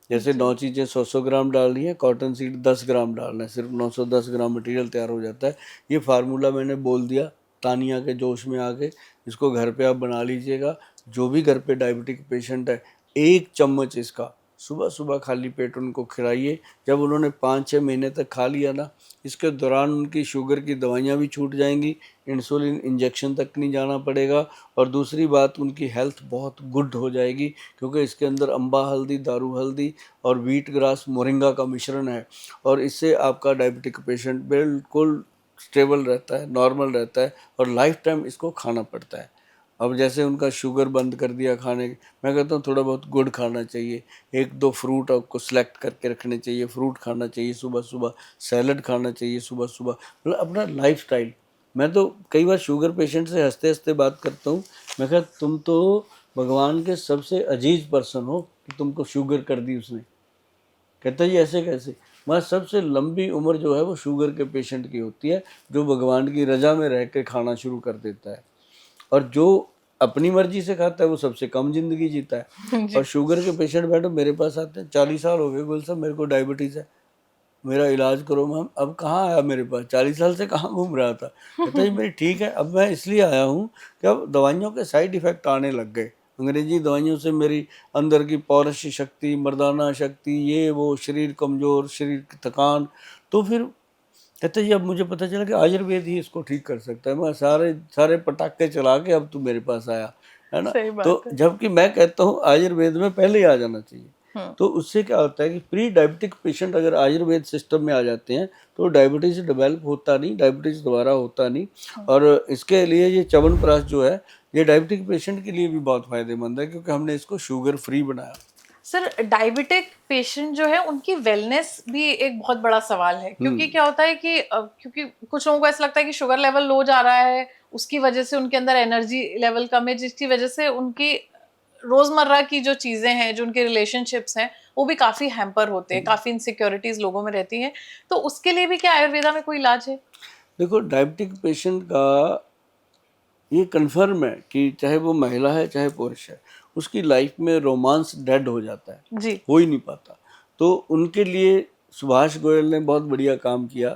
जैसे जी। 9 चीज़ें 100-100 ग्राम डालनी है, कॉटन सीड 10 ग्राम डालना है, सिर्फ 910 ग्राम मटेरियल तैयार हो जाता है। ये फार्मूला मैंने बोल दिया तानिया के जोश में आके, इसको घर पे आप बना लीजिएगा। जो भी घर पे डायबिटिक पेशेंट है, 1 चम्मच इसका सुबह-सुबह खाली पेट उनको खिलाइए। जब उन्होंने 5-6 महीने तक खा लिया ना, इसके दौरान उनकी शुगर की दवाइयाँ भी छूट जाएँगी, इंसुलिन इंजेक्शन तक नहीं जाना पड़ेगा और दूसरी बात उनकी हेल्थ बहुत गुड हो जाएगी क्योंकि इसके अंदर अम्बा हल्दी, दारू हल्दी और व्हीट ग्रास मोरिंगा का मिश्रण है और इससे आपका डायबिटिक पेशेंट बिल्कुल स्टेबल रहता है, नॉर्मल रहता है और लाइफ टाइम इसको खाना पड़ता है। अब जैसे उनका शुगर बंद कर दिया खाने, मैं कहता हूँ थोड़ा बहुत गुड़ खाना चाहिए, 1-2 फ्रूट आपको सेलेक्ट करके रखने चाहिए, फ्रूट खाना चाहिए सुबह-सुबह, सैलड खाना चाहिए सुबह-सुबह, मतलब अपना लाइफ़स्टाइल। मैं तो कई बार शुगर पेशेंट से हँसते-हँसते बात करता हूँ, मैं कहा तुम तो भगवान के सबसे अजीज पर्सन हो कि तुमको शुगर कर दी उसने। कहता है ये ऐसे कैसे? मैं सबसे लंबी उम्र जो है वो शुगर के पेशेंट की होती है, जो भगवान की रज़ा में रह के खाना शुरू कर देता है। और जो अपनी मर्जी से खाता है वो सबसे कम ज़िंदगी जीता है। और जी। शुगर के पेशेंट मैडम मेरे पास आते हैं, 40 साल हो गए गुल साहब मेरे को डायबिटीज़ है, मेरा इलाज करो। मैम अब कहाँ आया मेरे पास, 40 साल से कहाँ घूम रहा था। कहता है मेरी ठीक है, अब मैं इसलिए आया हूँ कि अब दवाइयों के साइड इफ़ेक्ट आने लग गए। अंग्रेजी दवाइयों से मेरी अंदर की पौरुष शक्ति, मर्दाना शक्ति, ये वो, शरीर कमज़ोर, शरीर की थकान। तो फिर कहते जी अब मुझे पता चला कि आयुर्वेद ही इसको ठीक कर सकता है। मैं सारे सारे पटाखे चला के अब तू मेरे पास आया, है ना? सही बात तो है। जबकि मैं कहता हूँ आयुर्वेद में पहले ही आ जाना चाहिए। हुँ। तो उससे क्या होता है कि प्री डायबिटिक पेशेंट अगर आयुर्वेद सिस्टम में आ जाते हैं तो डायबिटीज़ डेवलप होता नहीं, डायबिटीज़ दोबारा होता नहीं। हुँ। और इसके लिए ये च्यवनप्राश जो है, ये डायबिटिक पेशेंट के लिए भी बहुत फ़ायदेमंद है क्योंकि हमने इसको शुगर फ्री बनाया। सर डायबिटिक पेशेंट जो है उनकी वेलनेस भी एक बहुत बड़ा सवाल है क्योंकि क्या होता है कि क्योंकि कुछ लोगों को ऐसा लगता है कि शुगर लेवल लो जा रहा है, उसकी वजह से उनके अंदर एनर्जी लेवल कम है, जिसकी वजह से उनकी रोजमर्रा की जो चीजें हैं, जो उनके रिलेशनशिप्स हैं, वो भी काफी हैम्पर होते हैं, काफी इनसिक्योरिटीज लोगों में रहती हैं। तो उसके लिए भी क्या आयुर्वेदा में कोई इलाज है? देखो डायबिटिक पेशेंट का ये कन्फर्म है कि चाहे वो महिला है चाहे पुरुष है, उसकी लाइफ में रोमांस डेड हो जाता है, जी। हो ही नहीं पाता। तो उनके लिए सुभाष गोयल ने बहुत बढ़िया काम किया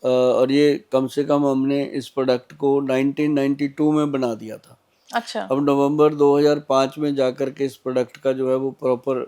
और ये कम से कम हमने इस प्रोडक्ट को 1992 में बना दिया था। अच्छा। अब नवंबर 2005 में जाकर के इस प्रोडक्ट का जो है वो प्रॉपर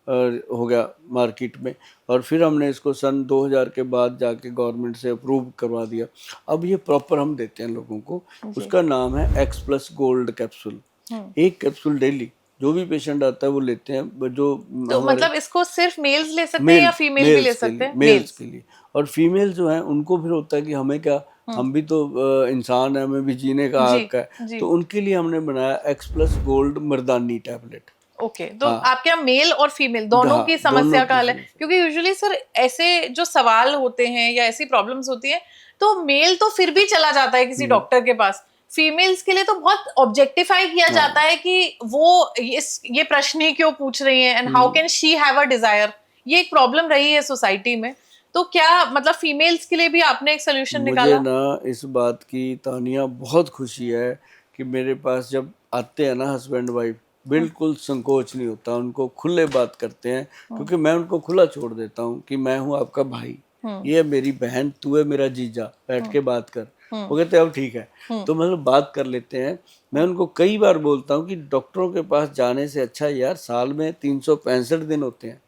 हो गया मार्केट में और फिर हमने इसको सन 2000 के बाद जाके गवर्नमेंट से अप्रूव करवा दिया। अब ये प्रॉपर हम देते हैं लोगों को। जी। उसका नाम है एक्स प्लस गोल्ड कैप्सूल। हम्म। 1 कैप्सूल डेली जो भी पेशेंट आता है वो लेते हैं। जो तो हमारे मतलब इसको सिर्फ मेल्स ले सकते हैं या मेल्स फीमेल भी ले मेल्स के सकते लिए, हैं? Males males. के लिए। और फीमेल जो हैं उनको फिर होता है कि हमें क्या, हम भी तो इंसान है, हमें भी जीने का जी। हक है। जी। तो उनके लिए हमने बनाया एक्स प्लस गोल्ड मर्दानी टैबलेट। ओके, तो हाँ, आपके यहाँ मेल और फीमेल दोनों हाँ, की दोनों समस्या का की हल है? समस्या। क्योंकि यूजुअली सर ऐसे जो सवाल होते हैं या ऐसी प्रॉब्लम्स होती हैं, तो मेल तो फिर भी चला जाता है किसी डॉक्टर के पास। फीमेल्स के लिए तो बहुत ऑब्जेक्टिफाई किया जाता हाँ। है कि वो ये प्रश्न ही क्यों पूछ रही हैं and how can she have a desire. ये एक प्रॉब्लम रही है सोसाइटी में। तो क्या मतलब फीमेल्स के लिए भी आपने एक सोल्यूशन मुझे निकाला? ना इस बात की तानिया बहुत खुशी है कि मेरे पास जब आते हैं ना हस्बैंड वाइफ, हम्म। बिल्कुल संकोच नहीं होता, उनको खुले बात करते हैं हम्म। क्योंकि मैं उनको खुला छोड़ देता हूँ कि मैं हूँ आपका भाई, हम्म। ये है मेरी बहन, तू है मेरा जीजा, बैठ हम्म। के बात कर। हम्म। वो कहते हैं अब ठीक है। हम्म। तो मतलब बात कर लेते हैं। मैं उनको कई बार बोलता हूँ कि डॉक्टरों के पास जाने से अच्छा यार साल में 365 दिन होते हैं,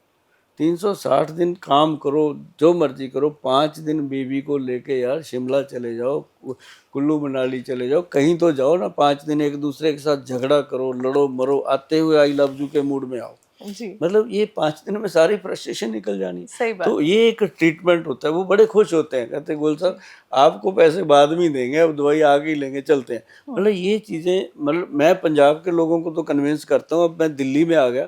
360 दिन काम करो, जो मर्जी करो, 5 दिन बीवी को लेके यार शिमला चले जाओ, कुल्लू मनाली चले जाओ, कहीं तो जाओ ना। 5 दिन एक दूसरे के साथ झगड़ा करो, लड़ो मरो, आते हुए आई लव यू के मूड में आओ। जी। मतलब ये 5 दिन में सारी फ्रस्ट्रेशन निकल जानी। सही तो बात है। ये एक ट्रीटमेंट होता है, वो बड़े खुश होते हैं, कहते हैं गोल जी। साहब आपको पैसे बाद में ही देंगे, अब दवाई आगे ही लेंगे, चलते हैं। मतलब ये चीज़ें, मतलब मैं पंजाब के लोगों को तो कन्विंस करता हूँ। अब मैं दिल्ली में आ गया,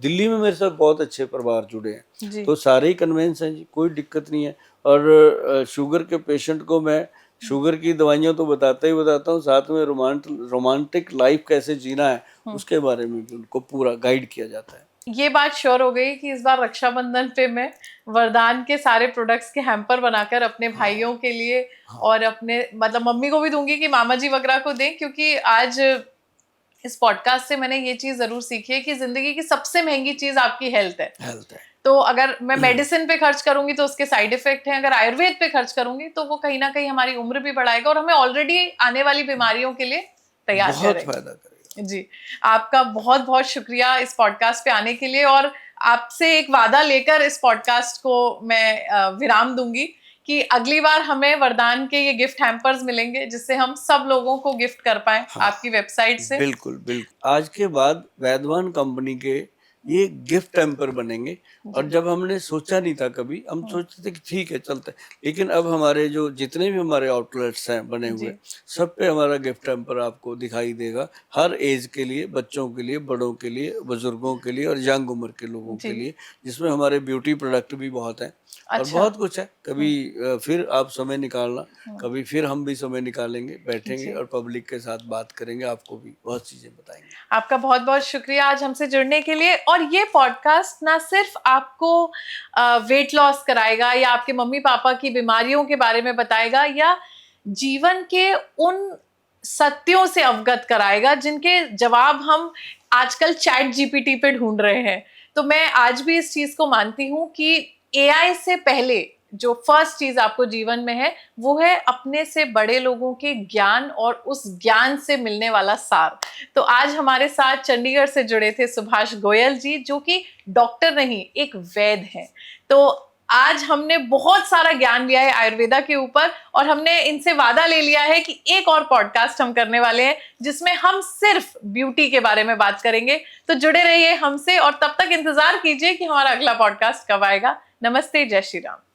दिल्ली में मेरे साथ बहुत अच्छे परिवार जुड़े हैं, जी। तो सारे ही कन्विंस हैं जी, कोई दिक्कत नहीं है। और शुगर के पेशेंट को मैं शुगर की दवाइयाँ तो बताता ही बताता हूँ, साथ में रोमांटिक लाइफ कैसे जीना है उसके बारे में भी उनको पूरा गाइड किया जाता है। ये बात श्योर हो गई कि इस बार रक्षाबंधन पे मैं वरदान के सारे प्रोडक्ट्स के हैम्पर बनाकर अपने भाइयों के लिए और अपने मतलब मम्मी को भी दूंगी कि मामा जी वगैरह को दें, क्योंकि आज इस पॉडकास्ट से मैंने ये चीज जरूर सीखी है कि जिंदगी की सबसे महंगी चीज आपकी हेल्थ है। हेल्थ है। तो अगर मैं मेडिसिन पे खर्च करूंगी तो उसके साइड इफेक्ट हैं, अगर आयुर्वेद पे खर्च करूंगी तो वो कहीं ना कहीं हमारी उम्र भी बढ़ाएगा और हमें ऑलरेडी आने वाली बीमारियों के लिए तैयार बहुत करेगा। फायदा करेगा। जी, आपका बहुत बहुत शुक्रिया इस पॉडकास्ट पे आने के लिए, और आपसे एक वादा लेकर इस पॉडकास्ट को मैं विराम दूंगी कि अगली बार हमें वरदान के ये गिफ्ट हैम्पर्स मिलेंगे जिससे हम सब लोगों को गिफ्ट कर पाएं हाँ, आपकी वेबसाइट से। बिल्कुल बिल्कुल। आज के बाद वैधवान कंपनी के ये गिफ्ट हैम्पर बनेंगे। और जब हमने सोचा नहीं था कभी, हम सोचते थे कि ठीक है चलता है, लेकिन अब हमारे जो जितने भी हमारे आउटलेट्स हैं बने हुए, सब पे हमारा गिफ्ट हैम्पर आपको दिखाई देगा, हर एज के लिए, बच्चों के लिए, बड़ों के लिए, बुजुर्गों के लिए और यंग उम्र के लोगों के लिए, जिसमें हमारे ब्यूटी प्रोडक्ट भी बहुत हैं और बहुत कुछ है। कभी फिर आप समय निकालना, कभी फिर हम भी समय निकालेंगे, बैठेंगे और पब्लिक के साथ बात करेंगे, आपको भी बहुत चीजें बताएंगे। आपका बहुत बहुत शुक्रिया आज हमसे जुड़ने के लिए। और ये पॉडकास्ट ना सिर्फ आपको वेट लॉस कराएगा या आपके मम्मी पापा की बीमारियों के बारे में बताएगा या जीवन के उन सत्यों से अवगत कराएगा जिनके जवाब हम आजकल चैट जीपीटी पे ढूंढ रहे हैं। तो मैं आज भी इस चीज को मानती हूँ कि एआई से पहले जो फर्स्ट चीज आपको जीवन में है वो है अपने से बड़े लोगों के ज्ञान और उस ज्ञान से मिलने वाला सार। तो आज हमारे साथ चंडीगढ़ से जुड़े थे सुभाष गोयल जी, जो कि डॉक्टर नहीं एक वैद्य हैं। तो आज हमने बहुत सारा ज्ञान लिया है आयुर्वेदा के ऊपर और हमने इनसे वादा ले लिया है कि एक और पॉडकास्ट हम करने वाले हैं जिसमें हम सिर्फ ब्यूटी के बारे में बात करेंगे। तो जुड़े रहिए हमसे और तब तक इंतजार कीजिए कि हमारा अगला पॉडकास्ट कब आएगा। नमस्ते, जय श्री राम।